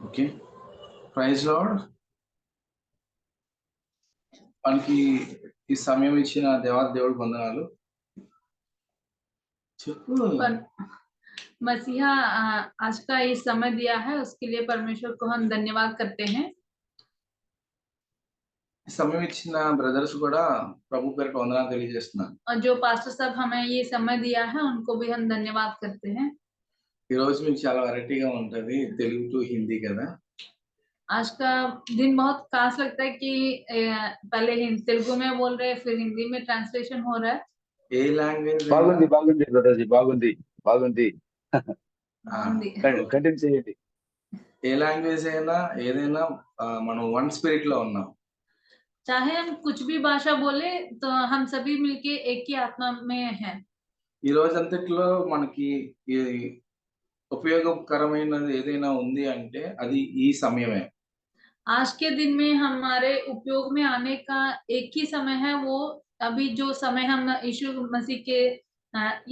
Okay, praise lord. మనకి ఈ సమయం ఇచ్చిన దేవుడి వందనాలు. చెప్పు. मसीहा आज का ये समय दिया है, उसके लिए परमेश्वर को हम धन्यवाद करते हैं। సమయం ఇచ్చిన బ్రదర్స్ కూడా ప్రభు పేరిట వందనాలు తెలియజేస్తున్నాను. और जो पास्टर साहब हमें ये समय दिया है, उनको भी हम धन्यवाद करते हैं। ఈ రోజు మీకు చాలా వెరైటీగా ఉంటది, తెలుగు టు హిందీ కదా. आज का दिन बहुत खास लगता है कि पहले तेलुगु में बोल रहे हैं, फिर हिंदी में ट्रांसलेशन हो रहा है। ఏ లాంగ్వేజ్ బాగుంది బ్రదర్జీ, బాగుంది. కంటిన్యూ చేయండి. ఏ లాంగ్వేజ్ అయినా ఏదైనా మనం వన్ స్పిరిట్ లో ఉన్నాం. चाहे हम कुछ भी भाषा बोले तो हम सभी मिलके एक ही आत्मा में हैं। ఈ రోజు అంతట్లో మనకి ఉపయోగకరమైనది ఏదైనా ఉంది అంటే అది ఈ సమయమే. आज के दिन में हमारे उपयोग में आने का एक ही समय है, वो अभी जो समय हम यीशु मसीह के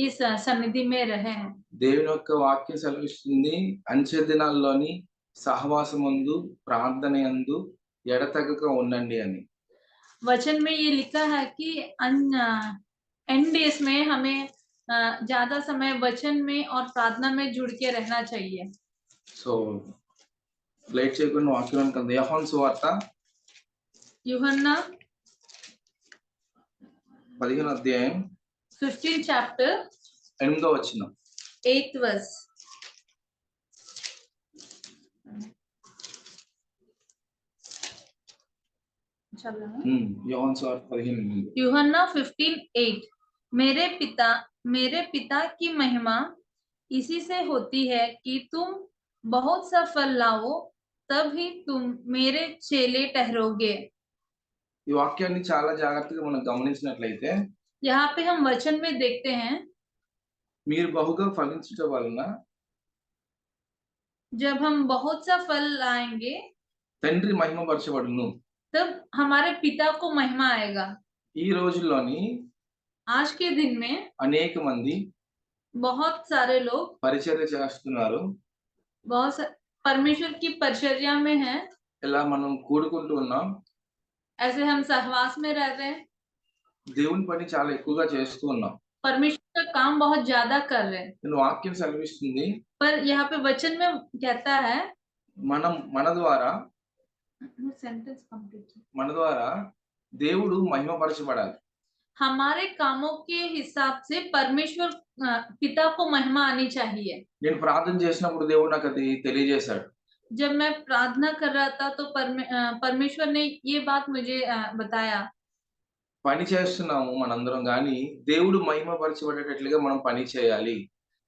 इस सन्निधि में रहे हैं। దేవుని యొక్క వాక్యం సెలవిస్తుంది, అంచె దినాల్లోని సహవాసమందు ప్రార్థనయందు ఎడతెగక ఉండండి అని. वचन में ये लिखा है कि एंड डेज में हमें ज्यादा समय वचन में और प्रार्थना में जुड़ के रहना चाहिए। సో లేట్ చేయకుండా వాక్యం కంద యోహాను సువార్త యూహన్నా 15వ అధ్యాయం 15th chapter 8వ వచనం 8th verse. యోహాను సువార్త 15. यूहन्ना 15:8 मेरे पिता की महिमा इसी से होती है कि तुम बहुत सा फल लाओ, तब ही तुम मेरे चेले ठहरोगे। ఈ వాక్యాన్ని చాలా జాగ్రత్తగా మనం గమనించినట్లయితే, यहाँ पे हम वचन में देखते हैं, మీరు బహుగా ఫలించడం వలన जब हम बहुत सा फल लाएंगे తండ్రి మహిమపరచబడును, तब हमारे पिता को महिमा आएगा। ఈ రోజుల్లోని आज के दिन में అనేక మంది बहुत सारे लोग పరిచర్య చేస్తున్నారు, परमेश्वर की परिचर्या में हैं। ఇలా మనం కూడుకుంటూ ఉన్నాం, ऐसे हम सहवास में रहते हैं, దేవుని పని చాలా ఎక్కువగా చేస్తూ ఉన్నాం, परमेश्वर का काम बहुत ज्यादा कर रहे हैं। నేను వాక్యం సెలవిస్తుంది, पर यहाँ पे वचन में कहता है, మన ద్వారా सेंटेंस कंप्लीट, మన ద్వారా దేవుడు మహిమపరచబడాలి. हमारे कामों के हिसाब से परमेश्वर पिता को महिमा आनी चाहिए। నేను ప్రార్థన చేసినప్పుడు దేవుడు నాకు అది తెలియజేశాడు. जब मैं प्रार्थना कर रहा था तो परमेश्वर ने ये बात मुझे बताया। పని చేస్తున్నాము మనందరం, గాని దేవుడు మహిమపరచబడేటట్లుగా మనం పని చేయాలి.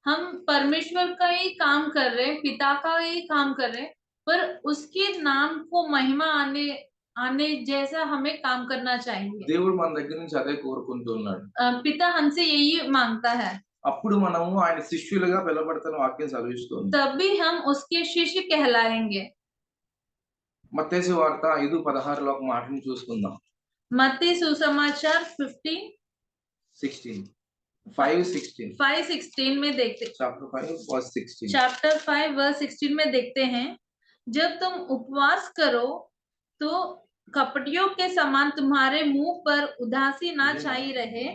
हम परमेश्वर का ही काम कर रहे हैं, पिता का ही काम कर रहे हैं, पर उसके नाम को महिमा आने जैसा हमें काम करना चाहिए। దేవుడు మన దగ్గర నుంచి అదే కోరుకుంటున్నాడు. पिता हमसे यही मांगता है, అప్పుడు మనము ఆయన శిష్యులుగా పిలువబడతాను వాక్యం చదివిస్తుంది. तभी हम उसके शिष्य कहलाएंगे। మత్తయి సువార్త 5:16 ఒక మాటను చూసుకుందాం. मत्ती सुसमाचार 5:16 में देखते, चैप्टर 5:16 चैप्टर 5:16 में देखते हैं, जब तुम उपवास करो तो कपटियों के समान तुम्हारे मुंह पर उदासी ना छाई रहे,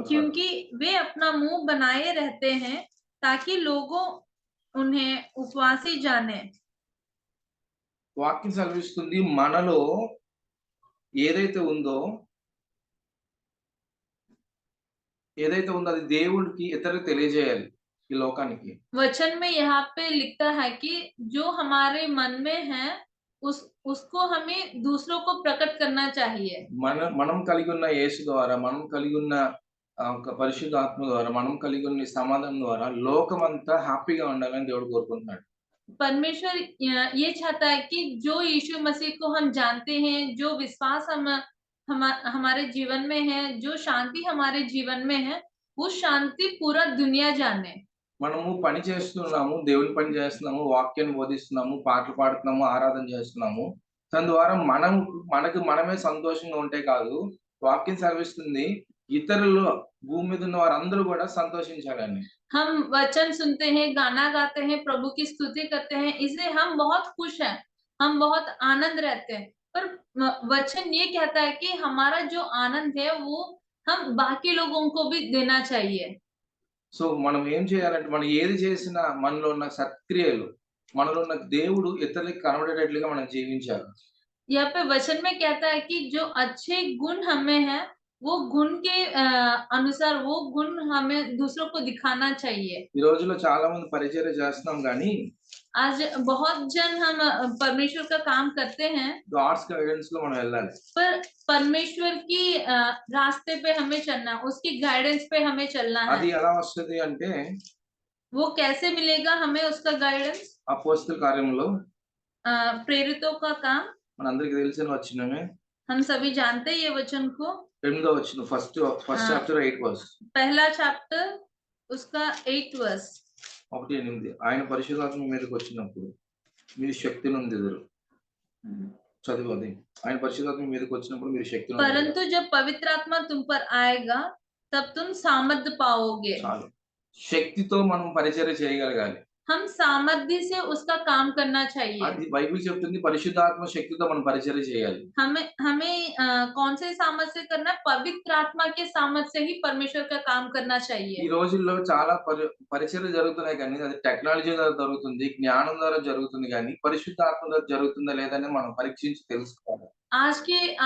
क्योंकि वे अपना मुंह बनाए रहते हैं ताकि लोगों उन्हें उपवासी जाने। వాక్యం సెలవిస్తుంది, మనలో ఏదైతే ఉందో అది దేవుడికి ఇతరులకు తెలియజేయాలి, ఈ లోకానికి. वचन में यहाँ पे लिखता है कि जो हमारे मन में है उसको हमें दूसरों को प्रकट करना चाहिए। మనం కలిగి ఉన్న యేసు ద్వారా, మనం కలిగి ఉన్న పరిశుద్ధ ఆత్మ ద్వారా, మనం కలిగి ఉన్న సమాధానం ద్వారా లోకమంతా హ్యాపీగా ఉండాలని దేవుడు కోరుకుంటున్నాడు. परमेश्वर ये चाहता है कि जो यीशु मसीह को हम जानते हैं, जो विश्वास हमारे जीवन में है, जो शांति हमारे जीवन में है, वो शांति पूरा दुनिया जाने। మనము పని చేస్తున్నాము, దేవుని పని చేస్తున్నాము, వాక్యాన్ని బోధిస్తున్నాము, పాటలు పాడుతున్నాము, ఆరాధన చేస్తున్నాము. దాని ద్వారా మనకు మనమే సంతోషంగా ఉంటే కాదు, వాక్యం సెలవిస్తుంది, ఇతరులు భూమి మీద ఉన్న వారందరూ కూడా సంతోషించాలని. हम वचन सुनते हैं, गाना गाते हैं, प्रभु की स्तुति करते हैं, इससे हम बहुत खुश हैं, हम बहुत आनंद रहते हैं। पर वचन ये कहता है कि हमारा जो आनंद है वो हम बाकी लोगों को भी देना चाहिए। సో మనం ఏం చేయాలంటే మనం ఏది చేసినా మనలో ఉన్న సత్క్రియలు, మనలో ఉన్న దేవుడు ఇతరులకు కనబడేటట్లుగా మనం జీవించాలి. यहाँ पे वचन में कहता है कि जो अच्छे गुण हमें हैं, वो गुण के अनुसार वो गुण हमें दूसरों को दिखाना चाहिए। ఈ రోజుల్లో చాలా మంది పరిచర్య చేస్తున్నాం గానీ आज बहुत जन हम परमेश्वर का काम करते हैं, గాడ్స్ గైడెన్స్ లో మనం వెళ్ళాలి. पर परमेश्वर की रास्ते पे हमें चलना, उसकी गाइडेंस पे हमें चलना है। అది ఎలా వస్తది అంటే वो कैसे मिलेगा हमें उसका गाइडेंस? అపోస్తల కార్యములో प्रेरितों का काम మనందరికీ తెలిసిన వచనమే. हम सभी जानते हैं ये वचन को। 8వ వచనం ఫస్ట్ చాప్టర్ 8 వర్స్. पहला चैप्टर उसका 8 वर्स 1:8 ఆయన పరిశుద్ధాత్మ మీదకి వచ్చినప్పుడు మీరు శక్తి నొందెదరు. చదవండి. ఆయన పరిశుద్ధాత్మ మీదకి వచ్చినప్పుడు మీరు శక్తి నొందెదరు. परंतु जब पवित्र आत्मा तुम पर आएगा तब तुम सामर्थ्य पाओगे। చాలు. శక్తితో మనం పరిచర్య చేయగలగాలి. हम सामर्थ्य से उसका काम करना चाहिए। అది బైబిల్ చెప్తుంది పరిశుద్ధాత్మ శక్తితో మనం పరిచర్య చేయాలి. हमें हमें कौन से सामर्थ्य से करना? पवित्र आत्मा के सामर्थ्य से ही परमेश्वर का काम करना ఈ चाहिए। రోజుల్లో చాలా పరిచర్యలు జరుగుతున్నాయి కానీ అది టెక్నాలజీ ద్వారా జరుగుతుంది, జ్ఞానం ద్వారా జరుగుతుంది కానీ పరిశుద్ధాత్మ ద్వారా జరుగుతుందా లేదని మనం పరీక్షించి తెలుసుకోవాలి.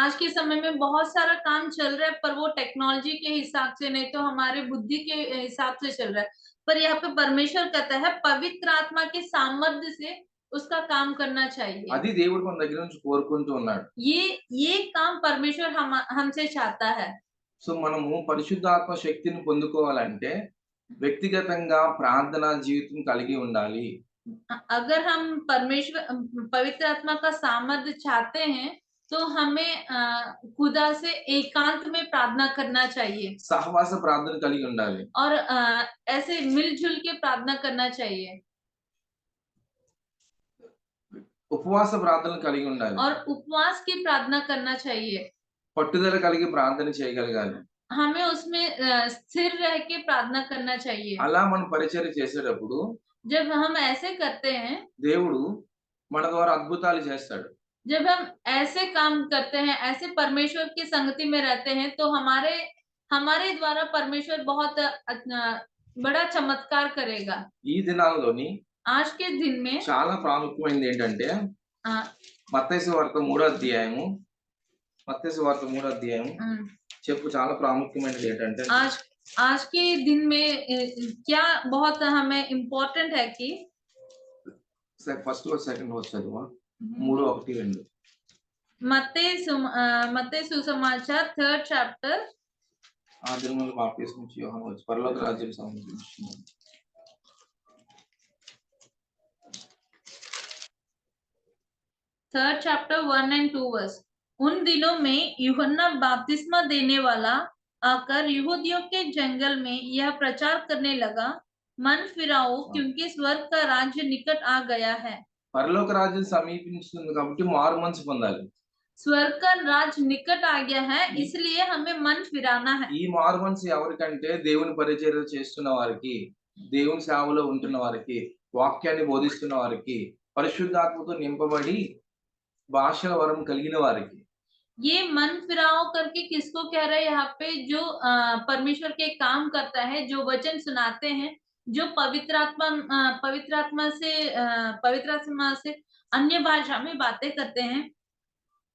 आज के समय में बहुत सारा काम चल रहा है, पर वो टेक्नोलॉजी के हिसाब से नहीं तो हमारे बुद्धि के हिसाब से चल रहा है। पर यहाँ पे परमेश्वर कहता है पवित्र आत्मा के सामर्थ्य से उसका काम करना चाहिए। అది దేవుడు మన దగ్గర నుంచి కోరుకుంటూ ఉన్నాడు. ये काम परमेश्वर हमसे चाहता है। సో మనము పరిశుద్ధాత్మ శక్తిని పొందుకోవాలంటే వ్యక్తిగతంగా ప్రార్థనా జీవితం కలిగి ఉండాలి. अगर हम पवित्र आत्मा का सामर्थ्य चाहते हैं तो हमें खुदा से एकांत में प्रार्थना करना चाहिए సహవాస ప్రార్థన కలిగి ఉండాలి. और ऐसे मिलजुल के प्रार्थना करना चाहिए ఉపవాస ప్రార్థన కలిగి ఉండాలి. और उपवास की प्रार्थना करना चाहिए। పట్టుదల కలిగి ప్రార్థన చేయగలగాలి. हमें उसमें स्थिर रह के प्रार्थना करना चाहिए। అలా మనం పరిచర్య చేసేటప్పుడు जब हम ऐसे करते हैं, దేవుడు మన ద్వారా అద్భుతాలు చేస్తాడు. जब हम ऐसे काम करते हैं, ऐसे परमेश्वर की संगति में रहते हैं तो हमारे द्वारा परमेश्वर बहुत बड़ा चमत्कार करेगा। ఈ దినాల్లోని आज के दिन में చాలా ప్రాముఖ్యమైనది ఏంటంటే మత్తయి సువార్త 3వ అధ్యాయము చెప్పు చాలా ప్రాముఖ్యమైనది ఏంటంటే आज के दिन में क्या बहुत हमें इम्पोर्टेंट है कि ఫస్ట్ వర్డ్ సెకండ్ వర్డ్ చదువు 3:1-2 मत्ती सुसमाचार 3rd चैप्टर ఆదిమూల బాప్తిస్మం నుంచి యోహాను వచ్చి పరలోక రాజ్యం సంబంధించిన 3rd चैप्टर 1 and 2 वर्स। उन दिनों में यूहन्ना बपतिस्मा देने वाला आकर यहूदियों के जंगल में यह प्रचार करने लगा, मन फिराओ क्योंकि स्वर्ग का राज्य निकट आ गया है। పరలోక రాజ్యం సమీపించింది కాబట్టి మారు మనసు పొందాలి. स्वर्ग का राज्य निकट आ गया है, इसलिए हमें मन फिराना है। ఈ మారు మనసు ఎవరికంటే దేవుని పరిచర్య చేస్తున్న వారికి, దేవుని సేవలో ఉంటున్న వారికి, వాక్యాన్ని బోధిస్తున్న వారికి, పరిశుద్ధాత్మతో నింపబడి భాషల వరం కలిగిన వారికి. ये मन फिराओ करके किसको कह रहा है यहाँ पे? जो परमेश्वर के काम करता है, जो वचन सुनाते हैं, जो पवित्र आत्मा से अन्य भाषा में बातें करते हैं,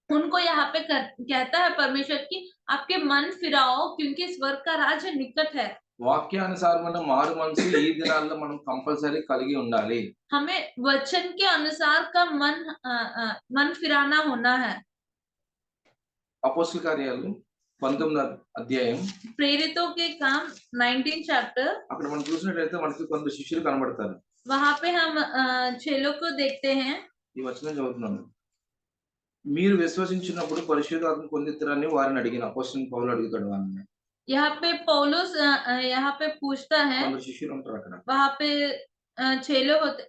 उनको यहाँ पे कहता है परमेश्वर की आपके मन फिराओ क्योंकि स्वर्ग का राज्य निकट है। వాక్యానుసారమైన మారు మనసు ఈ దినాల్లో మనం కంపల్సరీ కలిగి ఉండాలి. हमें वचन के अनुसार का मन फिराना होना है। అపోస్తల కార్యాలు 19వ అధ్యాయం प्रेरितों के काम 19 चैप्टर అక్కడ మనం చూసినట్లయితే మనకి కొందరు శిష్యులు కనబడతారు. वहां पे हम चेलों को देखते हैं। ఈ వచనం చదువుతున్నాను. మీరు విశ్వసించినప్పుడు పరిశుద్ధాత్మ పొందుతారని వారిని అడిగిన అపోస్తలుని పౌలు అడుగుతాడు వారిని. यहाँ पे पौलुस यहाँ पे पूछता है, కొందరు శిష్యులు ఉంటారు అక్కడ. वहां पे चेलों होते,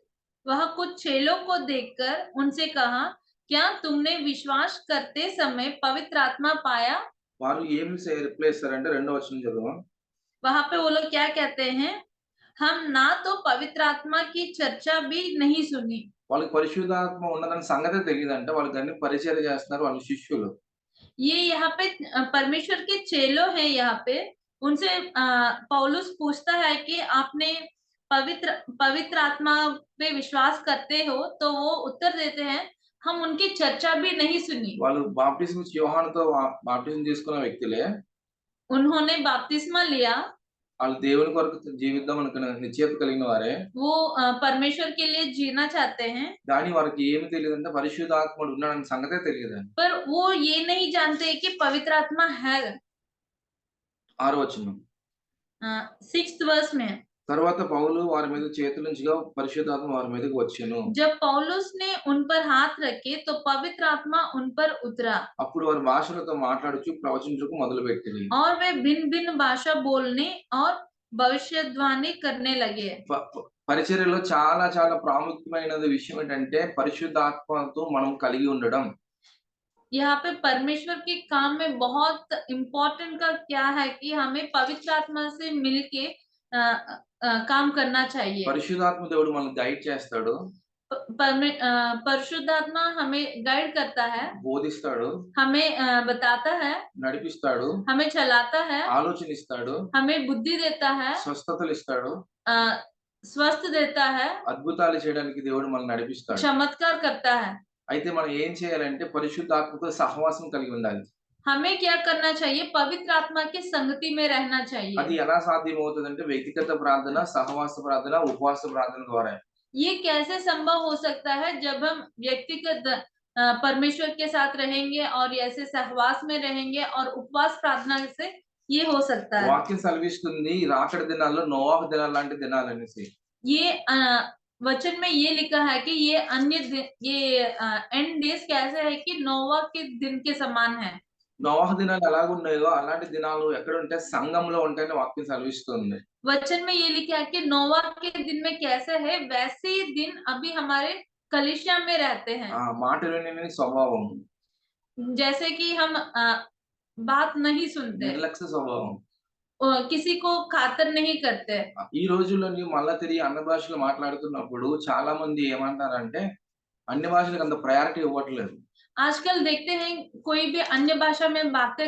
वह कुछ चेलों को देखकर उनसे कहा, क्या तुमने विश्वास करते समय पवित्र आत्मा पाया? వారు ఏమి రిప్లై ఇస్తారంటే రెండో వచనం చదువు. वहां पे वो लोग क्या कहते हैं, हम ना तो पवित्र आत्मा की चर्चा भी नहीं सुनी। వాళ్ళకి పరిశుద్ధాత్మ ఉన్నదన్న సంగతే తెలీదంట. వాళ్ళు దాన్ని పరిచర్య చేస్తున్నారు వాళ్ళ శిష్యులు. ये यहाँ पे परमेश्वर के चेलो हैं यहाँ पे, उनसे पौलुस पूछता है कि आपने पवित्र पवित्र आत्मा पे विश्वास करते हो? तो वो उत्तर देते हैं, हम उनकी चर्चा भी नहीं सुनी। వాళ్ళు బాప్టిజం ఇచ్చి యోహానుతో బాప్టిజం తీసుకున్న వ్యక్తులే. उन्होंने बपतिस्मा लिया, వాళ్ళు దేవుని కొరకు జీవిద్దాం అనుకున్న నిశ్చయత కలిగిన వారే. वो परमेश्वर के लिए जीना चाहते हैं, కానీ వారికి ఏమి తెలియదంటే పరిశుద్ధాత్ముడు ఉన్నాడన్న సంగతే తెలియదండి. पर वो ये नहीं जानते कि पवित्र आत्मा है। 6వ వచనం. 6th वर्स में, తర్వాత పౌలు వారి మీద చేతులుంచగా పరిశుద్ధాత్మ వారి మీదకి వచ్చెను. जब पौलुस ने उन पर हाथ रखे तो पवित्र आत्मा उन पर उतरा అప్పుడు వారు భాషలతో మాట్లాడుచు ప్రవచించుటకు మొదలుపెట్టిరి. और वे भिन्न भिन्न भाषा बोलने और भविष्यवाणी करने लगे। పరిచర్యలో చాలా చాలా ప్రాముఖ్యమైనది విషయం ఏంటంటే పరిశుద్ధాత్మతో మనం కలిగి ఉండడం. यहाँ पे परमेश्वर के काम में बहुत इम्पोर्टेंट का क्या है कि हमें पवित्र आत्मा से मिलके काम करना चाहिए। పరిశుద్ధాత్మ దేవుడు మనల్ని గైడ్ చేస్తాడు, परिशुद्धात्मा हमें गाइड करता है, బోధిస్తాడు, हमें बताता है, నడిపిస్తాడు, हमें चलाता है, ఆలోచన ఇస్తాడు, हमें बुद्धि देता है, స్వస్థతలు ఇస్తాడు, स्वस्थ देता है, అద్భుతాలు చేయడానికి దేవుడు మనల్ని నడిపిస్తాడు. चमत्कार करता है। అయితే మనం ఏం చేయాలంటే పరిశుద్ధాత్మతో సహవాసం కలిగి ఉండాలి. हमें क्या करना चाहिए? पवित्र आत्मा की संगति में रहना चाहिए। అది ఎలా సాధ్యమవుతుందంటే వ్యక్తిగత ప్రార్థన, సహవాస ప్రార్థన, ఉపవాస ప్రార్థన ద్వారా. ये कैसे संभव हो सकता है? जब हम व्यक्तिगत परमेश्वर के साथ रहेंगे और ऐसे सहवास में रहेंगे और उपवास प्रार्थना से ये हो सकता है। వాక్యం సెలవిస్తుంది రాకడ దినాల్లో నోవాహు దినాలు లాంటి దినాలు అనేసి. ये वचन में ये लिखा है कि ये एंड डेज कैसे है कि नोवा के दिन के समान है। నోవాహు దినాలు ఎలాగున్నాయో అలాంటి దినాలు ఎక్కడ ఉంటే సంఘంలో ఉంటాయని వాక్యం సెలవిస్తుంది. वचन में ये लिखा है कि नोवा के दिन में कैसे है, वैसे ही दिन अभी हमारे कलीसिया में रहते हैं। మాట వినని స్వభావం, जैसे कि हम बात नहीं सुनते, నిర్లక్ష్య స్వభావం, किसी को खातर नहीं करते। ఈ రోజుల్లో మళ్ళా తిరిగి అన్ని భాషలు మాట్లాడుతున్నప్పుడు చాలా మంది ఏమంటారంటే అన్ని భాషలకు అంత ప్రయారిటీ ఇవ్వట్లేదు. आजकल देखते हैं कोई भी अन्य भाषा में बातें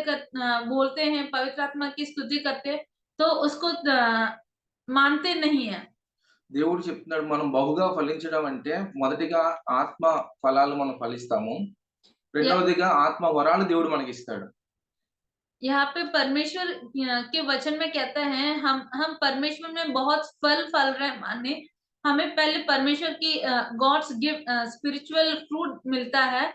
बोलते हैं, पवित्र आत्मा की स्तुति करते हैं, तो उसको मानते नहीं है। దేవుడు చెప్తున్నాడు మనం బహుగా ఫలించడం అంటే మొదటిగా ఆత్మ ఫలాలు మనం ఫలిస్తాము, రెండవదిగా ఆత్మ వరాలు దేవుడు మనకి ఇస్తాడు. यहाँ पे परमेश्वर के वचन में कहता है हम परमेश्वर में बहुत फल रहे माने, हमें पहले परमेश्वर की गॉड्स गिफ्ट स्पिरिचुअल फ्रूट मिलता है,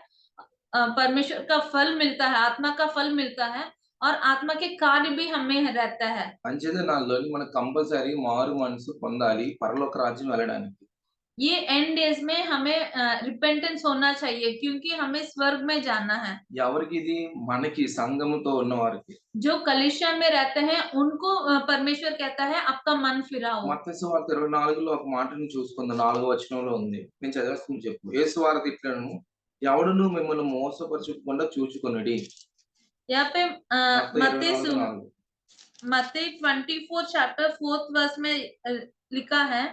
परमेश्वर का फल मिलता है, आत्मा का फल मिलता है और आत्मा के कार्य भी हमें रहता है। అంచె దినాల్లోని మనకు కంపల్సరీ మారు మనసు పొందాలి పరలోక రాజ్యం వెళ్ళడానికి. ये एंड डेज में हमें रिपेंटेंस होना चाहिए क्योंकि हमें स्वर्ग में जाना है। ఎవరికి ఇది? మనకి సంఘముతో ఉన్న వారికి. जो कलीसिया में रहते हैं उनको परमेश्वर कहता है आपका मन फिराओ। మత్తయి సువార్త 24లో ఒక మాటను చూసుకుందాం. 4వ వచనంలో ఉంది. నేను చదివేస్తాను చెప్పు. యేసు వారు ఇట్లను ఎవడును మిమ్మల్ని మోసపరచకుండా చూచుకొనుడి. यहाँ पे మత్తయి मत्ती 24 चैप्टर 4th वर्स में लिखा है,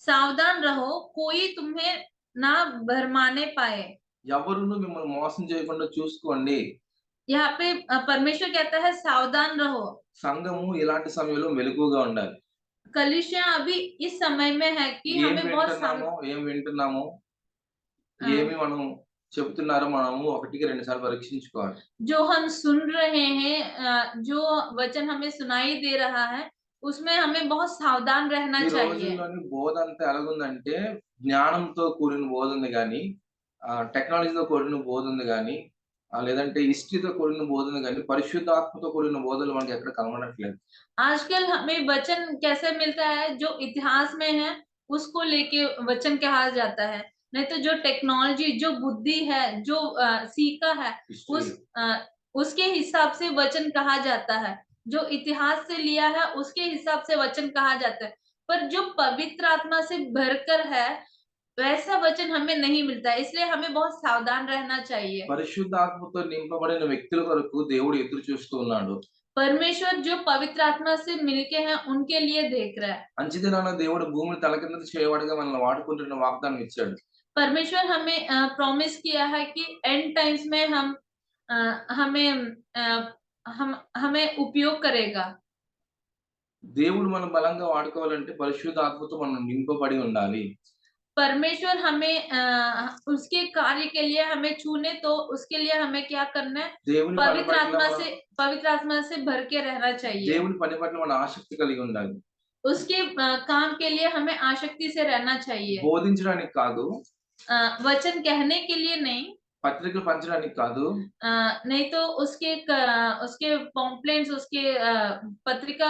सावधान रहो कोई तुम्हें ना भरमाने पाए। ఎవరును మిమ్మల్ని మోసం చేయకుండా చూసుకోండి. यहाँ पे परमेश्वर कहता है सावधान रहो। సంఘము ఇలాంటి సమయంలో మెలకువగా ఉండాలి. कलीसिया अभी इस समय में है कि हमें बहुत ఏం వింటున్నామో ఏమి మనం చెప్తున్నారో మనము ఒకటికి రెండు సార్లు పరీక్షించుకోవాలి. जो हम सुन रहे हैं, जो वचन हमें सुनाई दे रहा है, उसमें हमें बहुत सावधान रहना ఈ चाहिए। రోజుల్లోని బోధ అంతా ఎలాగుందంటే జ్ఞానంతో కూడిన బోధ ఉంది గాని, టెక్నాలజీతో కూడిన బోధ ఉంది గాని, లేదంటే హిస్టరీతో కూడిన బోధ ఉంది గాని, పరిశుద్ధాత్మతో కూడిన బోధలు మనకి ఎక్కడ కనబడట్లేదు. आजकल हमें वचन कैसे मिलता है? जो इतिहास में है उसको लेके वचन कहा जाता है, नहीं तो जो टेक्नोलॉजी, जो बुद्धि है, जो सीखा है उसके हिसाब से वचन कहा जाता है। जो इतिहास से लिया है उसके हिसाब से वचन कहा जाता है। पर जो पवित्र आत्मा से भरकर है वैसा वचन हमें नहीं मिलता है, इसलिए हमें बहुत सावधान रहना चाहिए। పరిశుద్ధాత్మతో నింపబడిన వ్యక్తుల కొరకు దేవుడు ఎదురు చూస్తూ ఉన్నాడు. परमेश्वर जो पवित्र आत्मा से मिलके हैं उनके लिए देख रहा है। అంచె దినాన దేవుడు భూమిని తలకిందులు చేయవాడిగా మనల్ని వాడుకుంటున్న వాగ్దానం ఇచ్చాడు. परमेश्वर हमें प्रॉमिस किया है कि एंड टाइम्स में हमें उपयोग करेगा। దేవుడు మనం బలంగా వాడుకోవాలంటే పరిశుద్ధాత్మతో మనం నింపబడి ఉండాలి. परमेश्वर हमें उसके कार्य के लिए हमें चुने, तो उसके लिए हमें क्या करना है? దేవుని పని पवित्र आत्मा से भर के रहना चाहिए। దేవుని పని పట్ల మన ఆసక్తి కలిగి ఉండాలి. उसके काम के लिए हमें आसक्ति से रहना चाहिए। బోధించడానికి కాదు, वचन कहने के लिए नहीं, పత్రికలు పంచడానికి కాదు, नहीं तो उसके पॉम्पलेट्स, उसके पत्रिका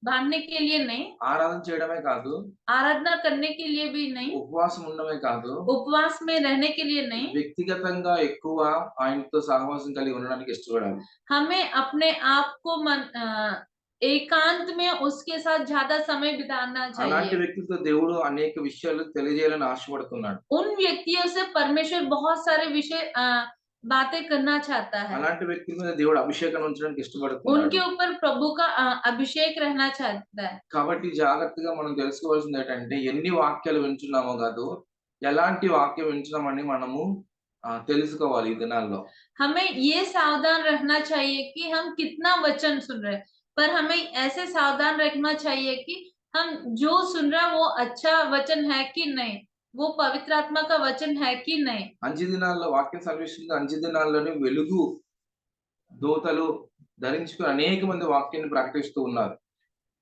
बांटने के लिए नहीं, ఆరాధన చేయడమే కాదు, आराधना करने के लिए भी नहीं, ఉపవాసం ఉండడమే కాదు, उपवास में रहने के लिए नहीं, వ్యక్తిగతంగా ఎక్కువ ఆయనతో సహవాసం కలిగి ఉండడానికి ఇష్టపడాలి. हमें अपने आप को एकांत में उसके साथ ज्यादा समय बिताना అలాంటి चाहिए। వ్యక్తితో దేవుడు అనేక విషయాలు తెలియజేయాలని ఆశపడుతున్నాడు. उन व्यक्तियों से परमेश्वर बहुत सारे विषय बातें करना चाहता है। అలాంటి వ్యక్తుల మీద దేవుడు అభిషేకం ఉంచడానికి ఇష్టపడుతున్నాడు. उनके ऊपर प्रभु का अभिषेक रहना चाहता है। కాబట్టి జాగ్రత్తగా మనం తెలుసుకోవాల్సింది ఏంటంటే ఎన్ని వాక్యాలు వింటున్నామో కాదు, ఎలాంటి వాక్యం వింటున్నామని మనము తెలుసుకోవాలి ఈ దినాల్లో. हमें ये सावधान रहना चाहिए कि हम कितना वचन सुन रहे हैं, पर हमें ऐसे सावधान रखना चाहिए कि हम जो सुन रहे हैं वो अच्छा वचन है कि नहीं, वो पवित्र आत्मा का वचन है कि नहीं। అంచె దినాల్లో వాక్యం సెలవిస్తుంది, అంచె దినాల్లోనే వెలుగు దూతలు ధరించుకుని అనేక మంది వాక్యాన్ని ప్రకటిస్తూ ఉన్నారు.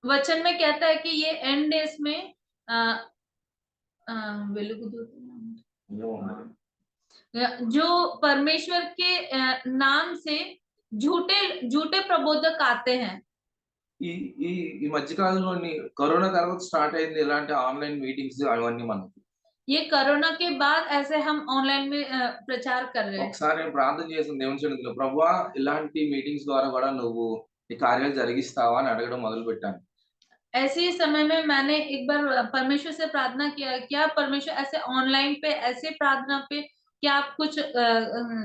वचन में कहता है कि ये एंड डेज में जो परमेश्वर के नाम से झूठे झूठे प्रबोधक आते हैं। ఈ ఈ ఈ మధ్య కాలంలోని కరోనా తర్వాత స్టార్ట్ అయింది ఇలాంటి ఆన్లైన్ మీటింగ్స్ అవన్నీ మనకి. ये कोरोना के बाद ऐसे हम ऑनलाइन में प्रचार कर रहे हैं। ఒకసారి నేను ప్రార్థన చేశాను దేవుని సన్నిధిలో, ప్రభువా ఇలాంటి మీటింగ్స్ ద్వారా కూడా నువ్వు ఈ కార్యాలు జరిగిస్తావా అని అడగడం మొదలుపెట్టాను. ऐसे ही समय में मैंने एक बार परमेश्वर से प्रार्थना किया, क्या परमेश्वर ऐसे ऑनलाइन पे, ऐसे प्रार्थना पे क्या आप कुछ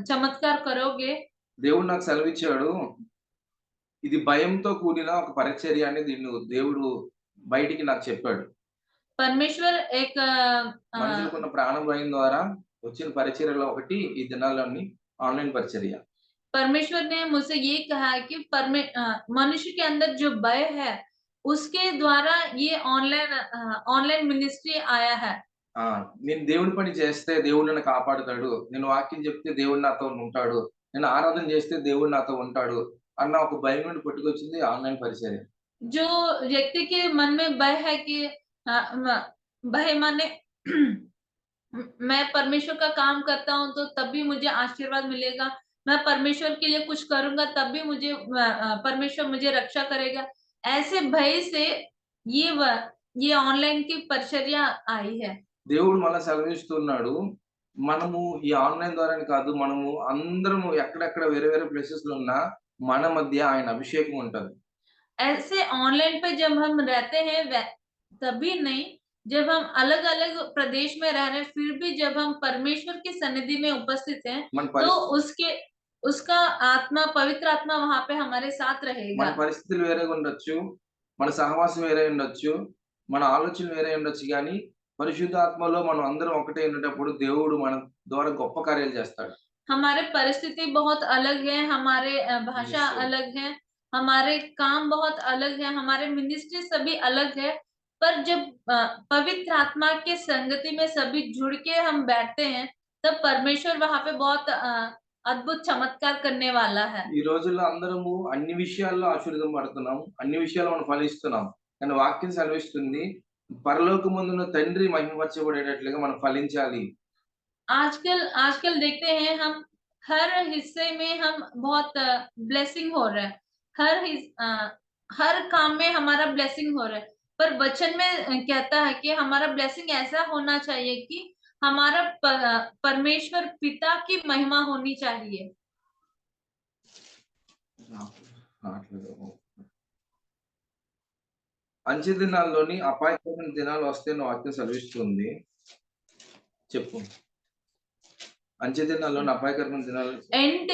चमत्कार करोगे? దేవుడు నాకు సెలవిచ్చాడు, ఇది భయంతో కూడిన ఒక పరిచర్య అని దీన్ని దేవుడు బయటికి నాకు చెప్పాడు. परमेश्वर एक మనుషులకున్న ప్రాణ భయం ద్వారా వచ్చిన పరిచర్యలో ఒకటి ఈ దినాల్లోని ఆన్లైన్ పరిచర్య. परमेश्वर ने मुझसे ये कहा है कि मनुष्य के अंदर जो भय है उसके द्वारा ये ऑनलाइन मिनिस्ट्री आया है। నేను దేవుడి పని చేస్తే దేవుడు నన్ను కాపాడుతాడు, నేను వాక్యం చెప్తే దేవుడు నాతో ఉంటాడు, నేను ఆరాధన చేస్తే దేవుడు నాతో ఉంటాడు అన్న ఒక భయం నుండి పుట్టుకొచ్చింది ఆన్లైన్ పరిచర్య. जो व्यक्ति के मन में भय है कि भय माने मैं परमेश्वर का काम करता हूँ तो तब भी मुझे आशीर्वाद मिलेगा, मैं परमेश्वर के लिए कुछ करूंगा तब भी मुझे परमेश्वर मुझे रक्षा करेगा, ऐसे भय से ये ऑनलाइन की परिचर्या आई है। దేవుడు మళ్ళా సెలవిస్తున్నాడు, మనము ఈ ఆన్లైన్ ద్వారానే కాదు, మనము అందరము ఎక్కడెక్కడ వేరే వేరే ప్లేసెస్ లో ఉన్నా మన మధ్య ఆయన అభిషేకం ఉంటది. ऐसे ऑनलाइन पे जब हम रहते हैं तभी नहीं, जब हम अलग अलग प्रदेश में रह रहे हैं फिर भी जब हम परमेश्वर की सन्निधि में उपस्थित हैं तो उसका आत्मा, पवित्र आत्मा वहां पे हमारे साथ रहेगा। మన పరిస్థితులు వేరేగా ఉండొచ్చు, మన సహవాసం వేరే ఉండొచ్చు, మన ఆలోచనలు వేరే ఉండొచ్చు, కానీ పరిశుద్ధాత్మలో మనం అందరం ఒకటే ఉండేటప్పుడు దేవుడు మన ద్వారా గొప్ప కార్యాలు చేస్తాడు. हमारे परिस्थिति बहुत अलग है, हमारे भाषा अलग है, हमारे काम बहुत अलग है, हमारे मिनिस्ट्री सभी अलग है, पर जब पवित्र आत्मा के संगति में सभी जुड़ के हम बैठते हैं तब परमेश्वर वहां पे बहुत अद्भुत चमत्कार करने वाला है। ఈ రోజుల్లో అందరము అన్ని విషయాల్లో ఆశీర్వదింపబడుతున్నాం, అన్ని విషయాల్లో మనం ఫలిస్తున్నాం, కానీ వాక్యం సెలవిస్తుంది పరలోకమందున్న తండ్రి మహిమపరచబడేటట్లుగా మనం ఫలించాలి. आजकल देखते हैं हम हर हिस्से में हम बहुत ब्लेसिंग हो रहा है, हर काम में हमारा ब्लेसिंग हो रहा है, पर वचन में कहता है कि हमारा ब्लेसिंग ऐसा होना चाहिए कि हमारा परमेश्वर पिता की महिमा होनी चाहिए। అంచె దినాల్లోని అపాయకరమైన దినాలు వస్తాయని వాక్యం సెలవిస్తుంది. చెప్పు. అంచె దినాల్లోని అపాయకరమైన దినాలు एंड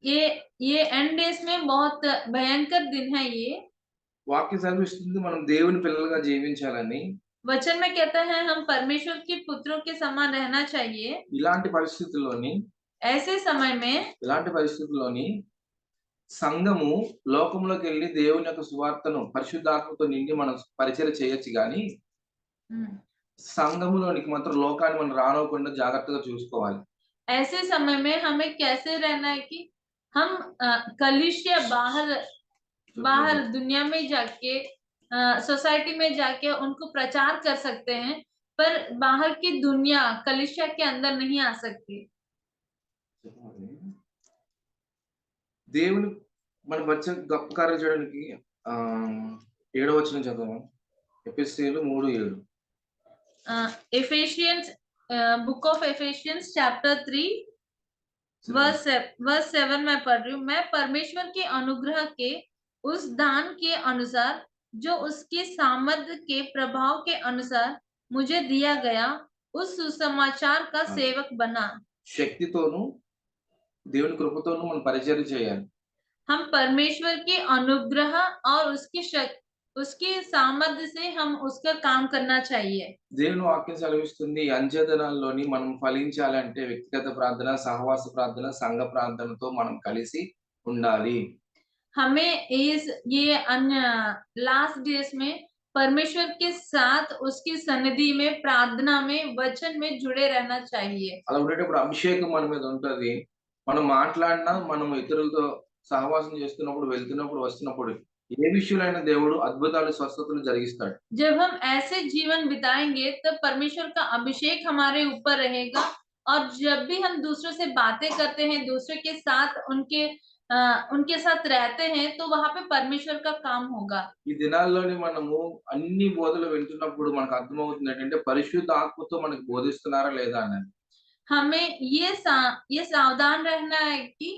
ये एंड डेज में बहुत भयंकर दिन है ये। వాక్యం సెలవిస్తుంది మనం దేవుని పిల్లలుగా జీవించాలని. वचन में कहता है हम परमेश्वर के पुत्रों के समान रहना चाहिए। ఇలాంటి పరిస్థితుల్లోని ऐसे समय में ఇలాంటి పరిస్థితుల్లోని సంఘము లోకంలోకెళ్ళి దేవుని యొక్క సువార్తను పరిశుద్ధాత్మతో నిండి మనం పరిచయం చేయొచ్చు గాని సంఘములోనికి మాత్రం లోకాన్ని మనం రానివ్వకుండా జాగ్రత్తగా చూసుకోవాలి. ऐसे समय में हमें कैसे रहना है कि हम कलीसिया बाहर दुनिया में जाके सोसाइटी में जाके उनको प्रचार कर सकते हैं, पर बाहर की दुनिया कलीसिया के अंदर नहीं आ सकती। దేవుని మన వచ్చే గొప్ప కార్యం చేయడానికి 7వ వచనం చదవండి. ఎఫెసీయులు 3:7. Ephesians book of Ephesians chapter 3 verse 7 मैं पढ़ रही हूँ। मैं परमेश्वर के अनुग्रह के उस दान के अनुसार जो उसके सामर्थ्य के प्रभाव के अनुसार मुझे दिया गया उस सुसमाचार का सेवक बना। శక్తితోను దేవుని కృపతోను మనం పరిచయం చేయాలి. हम परमेश्वर के अनुग्रह और उसकी सामर्थ्य से हम उसका काम करना चाहिए। దేవుని వాక్యం సెలవిస్తుంది అంచె దినాల్లోని మనం ఫలించాలంటే వ్యక్తిగత ప్రార్థన, సహవాస ప్రార్థన, సంఘ ప్రార్థనతో మనం కలిసి ఉండాలి. हमें ये अन्य लास्ट डेज में परमेश्वर के साथ उसकी सन्निधि में, प्रार्थना में, वचन में जुड़े रहना चाहिए। అలా ఉండేటప్పుడు అభిషేకం మన మీద ఉంటది. మనం మాట్లాడినా, మనం ఇతరులతో సహవాసం చేస్తున్నప్పుడు, వెళ్తున్నప్పుడు, వస్తున్నప్పుడు ఏ విషయంలో దేవుడు అద్భుతాలు, స్వస్థతలు జరిగిస్తాడు. जब हम ऐसे जीवन बिताएंगे तब परमेश्वर का अभिषेक हमारे ऊपर रहेगा, और जब भी हम दूसरों से बातें करते हैं, दूसरे के साथ उनके साथ रहते हैं, तो वहां पे परमेश्वर का काम होगा। ఈ దినాల్లోని మనము అన్ని బోధలు వింటున్నప్పుడు మనకు అర్థమవుతుంది ఏంటంటే పరిశుద్ధ ఆత్మతో మనకు బోధిస్తున్నారా లేదా అని. हमें ये सावधान रहना है कि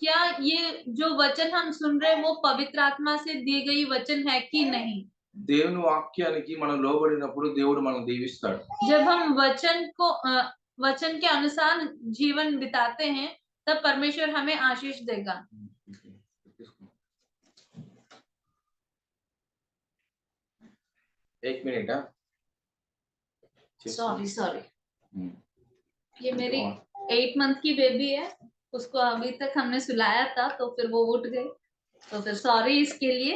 क्या ये जो वचन हम सुन रहे हैं वो पवित्र आत्मा से दी गई वचन है कि नहीं। దేవుని వాక్యానికి మనం లోబడినప్పుడు దేవుడు మనం దీవిస్తాడు. जब हम वचन के अनुसार जीवन बिताते हैं तब परमेश्वर हमें आशीष देगा। एक मिनट। सॉरी ये मेरी 8 मंथ की बेबी है, उसको अभी तक हमने सुलाया था तो फिर वो उठ गई, तो फिर सॉरी इसके लिए।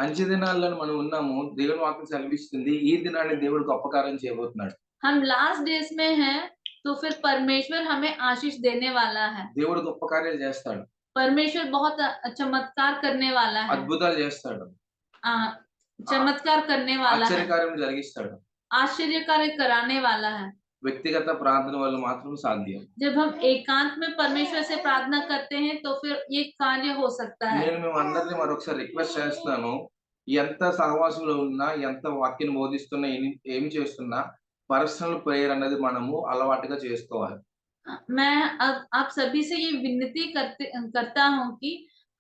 అంచె దినాల్లో మనం ఉన్నాము. దేవుని వాక్యం సెలవిస్తుంది ఈ దినాన్ని దేవుడు గొప్ప కార్యం చేయబోతున్నాడు. हम लास्ट डेज में हैं तो फिर परमेश्वर हमें आशीष देने वाला है। దేవుడు గొప్ప కార్యాలు చేస్తాడు. परमेश्वर बहुत चमत्कार करने वाला है। అద్భుతాలు చేస్తాడు. चमत्कार करने वाला है। ఆశ్చర్యకార్యం జరిగిస్తాడు. आश्चर्य कार्य कराने वाला है। వ్యక్తిగత ప్రార్థన వల్ల మాత్రం సాధ్యం. जब हम एकांत में परमेश्वर से प्रार्थना करते हैं तो फिर ये कार्य हो सकता है। నేను మిమ్మల్ని మరొకసారి రిక్వెస్ట్ చేస్తున్నాను, ఎంత సహవాసంలో ఉన్నా, ఎంత వాక్యం బోధిస్తున్నా, ఏం చేస్తున్నా పర్సనల్ ప్రేయర్ అనేది మనము అలవాటుగా చేసుకోవాలి. मैं अब आप सभी से ये विनती करता हूँ कि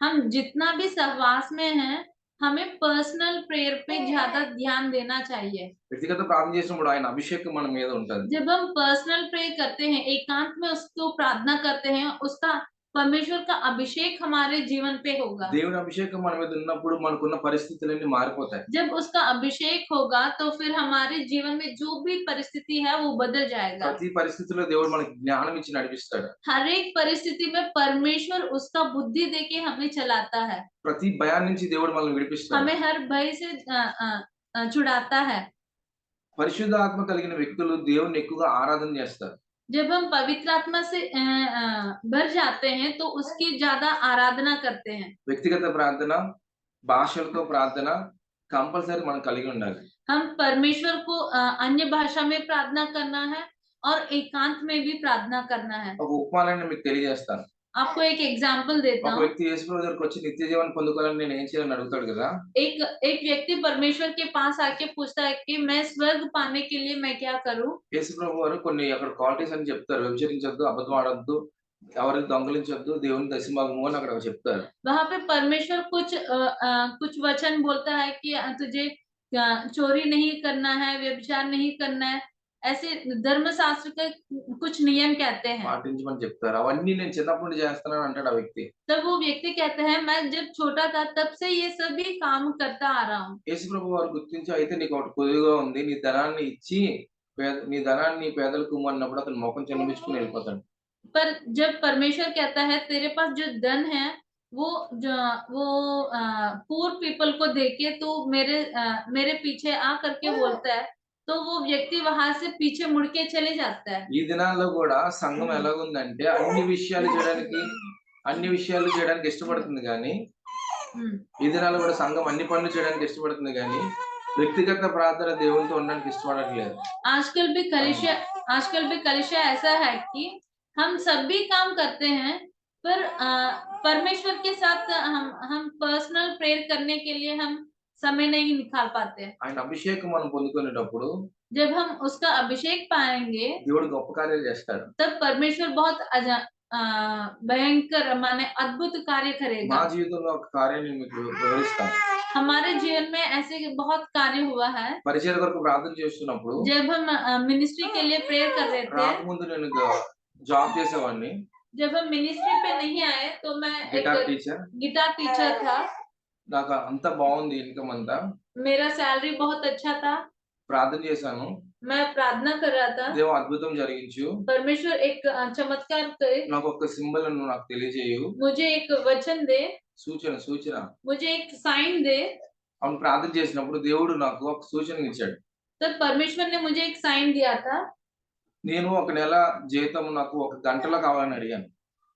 हम जितना भी सहवास में हैं हमें पर्सनल प्रेयर पे ज्यादा ध्यान देना चाहिए। వ్యక్తిగత ప్రార్థన చేసినప్పుడు ఆయన అభిషేకం మన మీద ఉంటది. जब हम पर्सनल प्रे करते हैं, एकांत में उसको प्रार्थना करते हैं, उसका परमेश्वर का अभिषेक हमारे जीवन पे होगा। దేవుని అభిషేకం మన మీద ఉన్నప్పుడు మనకున్న పరిస్థితులన్నీ మారిపోతాయి. जब उसका अभिषेक होगा तो फिर हमारे जीवन में जो भी परिस्थिति है वो बदल जाएगा। ప్రతి పరిస్థితిలో దేవుడు మనకి జ్ఞానం ఇచ్చి నడిపిస్తాడు. हर एक परिस्थिति में परमेश्वर उसका बुद्धि देके हमें चलाता है। ప్రతి భయం నుంచి దేవుడు మనల్ని విడిపిస్తాడు. हमें हर भय से छुड़ाता है। పరిశుద్ధ ఆత్మ కలిగిన వ్యక్తులు దేవుణ్ణి ఎక్కువగా ఆరాధన చేస్తారు. जब हम पवित्र आत्मा से भर जाते हैं तो उसकी ज्यादा आराधना करते हैं। వ్యక్తిగత ప్రార్థన, భాషలతో ప్రార్థన కంపల్సరీ మనం కలిగి ఉండాలి. हम परमेश्वर को अन्य भाषा में प्रार्थना करना है और एकांत में भी प्रार्थना करना है। ఒక ఉపమానాన్ని మీకు తెలియజేస్తాను. आपको एक एग्जाम्पल देता ఒక हूँ। వ్యక్తి యేసు ప్రభు దగ్గరికి వచ్చి నిత్య జీవనం పొందుకోవాలని నేను ఏం చేయాలని అడుగుతాడు కదా. एक व्यक्ति परमेश्वर के पास आके पूछता है कि मैं स्वर्ग पाने के लिए मैं क्या करूं। యేసు ప్రభు వారు కొన్ని అక్కడ క్వాలిటీస్ అని చెప్తారు. వ్యభిచరించొద్దు, అబద్ధం ఆడొద్దు, ఎవరికి దొంగలించొద్దు, దేవుని దశమభాగము అని అక్కడ చెప్తారు. वहां पे परमेश्वर कुछ वचन बोलता है कि तुझे चोरी नहीं करना है, व्यभिचार नहीं करना है, ऐसे धर्मशास्त्र के कुछ नियम कहते हैं। పాటించమని చెప్తారు. అవన్నీ నేను చిన్నప్పటి నుండి చేస్తున్నాను అంటాడు ఆ వ్యక్తి. तब वो व्यक्ति कहता है मैं जब छोटा था तब से ये सभी काम करता आ रहा हूँ। యేసుప్రభు వారు గుర్తించి అయితే నీకు ఒకటి కొదువుగా ఉంది. నీ ధనాన్ని ఇచ్చి నీ ధనాన్ని పేదలకు ఇమ్మన్నప్పుడు అతను ముఖం చిన్నబుచ్చుకొని వెళ్ళిపోతాడు. पर जब परमेश्वर कहता है तेरे पास जो धन है वो वो पुअर पीपल को देके तू मेरे पीछे आ करके बोलता है, तो वो व्यक्ति वहां से पीछे मुड़ के चले जाता है। ఈ దినాల్లో కూడా సంఘం ఎలాగుందంటే అన్ని విషయాలు చేయడానికి ఇష్టపడుతుంది గానీ, ఈ దినాల్లో కూడా సంఘం అన్ని పనులు చేయడానికి ఇష్టపడుతుంది గానీ, వ్యక్తిగత ప్రార్థన దేవునితో ఉండడానికి ఇష్టపడట్లేదు. आजकल भी कलीसिया ऐसा है कि हम सभी काम करते हैं, पर परमेश्वर के साथ हम पर्सनल प्रेयर करने के लिए हम समय नहीं निकाल पाते। ఆయన అభిషేకం మనం పొందుకునేటప్పుడు जब हम उसका अभिषेक पाएंगे దేవుడు గొప్ప కార్యాలు చేస్తాడు. तब परमेश्वर बहुत भयंकर माने अद्भुत कार्य మా करेगा। జీవితంలో ఒక కార్యాన్ని మీకు వివరిస్తాను. हमारे जीवन में ऐसे बहुत कार्य हुआ है। పరిచర్య కొరకు ప్రార్థన చేస్తున్నప్పుడు जब हम मिनिस्ट्री के लिए प्रेयर कर रहे थे, రాకముందు నేను జాబ్ చేసేవాడిని. जब हम मिनिस्ट्री पे नहीं आए तो मैं एक గిటార్ టీచర్. था। నాకు అంత బాగుంది ఇన్కమ్ అంతా. मेरा सैलरी बहुत अच्छा था। ప్రార్థన చేశాను. मैं प्रार्थना कर रहा था, దేవా అద్భుతం జరిగించు. परमेश्वर एक चमत्कार करे, నాకు ఒక సింబల్ నాకు తెలియజేయు. मुझे एक वचन दे, సూచన मुझे एक साइन दे। అవును ప్రార్థన చేసినప్పుడు దేవుడు నాకు ఒక సూచన ఇచ్చాడు. तब परमेश्वर ने मुझे एक साइन दिया था। నేను ఒక నెల జీతం నాకు ఒక గంటలో కావాలని అడిగాను.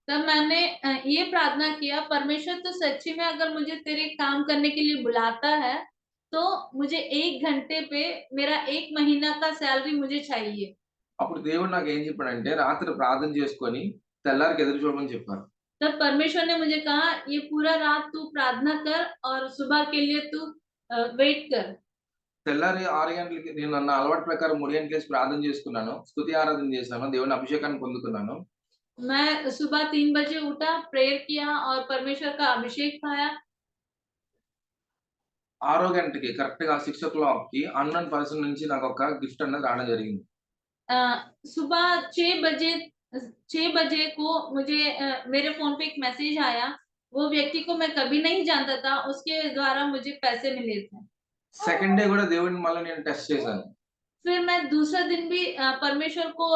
तब मैंने ये प्रार्थना किया, परमेश्वर तो सच्ची में अगर मुझे तेरे काम करने के लिए बुलाता है तो मुझे 1 घंटे पे मेरा 1 महीना का सैलरी मुझे चाहिए। అప్పుడు దేవుడు నాకు ఏం చెప్పాడంటే రాత్రి ప్రార్థన చేసుకొని తెల్లారికి ఎదురు చూడమని చెప్పారు. तब परमेश्वर ने मुझे कहा ये पूरा रात तू प्रार्थना कर और सुबह के लिए तू वेट कर। తెల్లారి 6 గంటలకి నేను నా అలవాటు ప్రకారం 3 గంటలకి ప్రార్థన చేసుకున్నాను. స్తుతి ఆరాధన చేశాను. దేవుని అభిషేకాన్ని పొందుకున్నాను. मैं सुबह 3 बजे उठा, प्रेयर किया और परमेश्वर का अभिषेक पाया। 6 గంటకి కరెక్ట్ గా 6 o'clock కి అన్నోన్ పర్సన్ నుంచి నాకు ఒక గిఫ్ట్ అన్నది రావడం జరిగింది. सुबह 6 बजे को मुझे मेरे फोन पे एक मैसेज आया। वो व्यक्ति को मैं कभी नहीं जानता था, उसके द्वारा मुझे पैसे मिले थे। సెకండ్ డే కూడా దేవుని మళ్ళీ నేను టెస్ట్ చేశాను. फिर मैं दूसरा दिन भी परमेश्वर को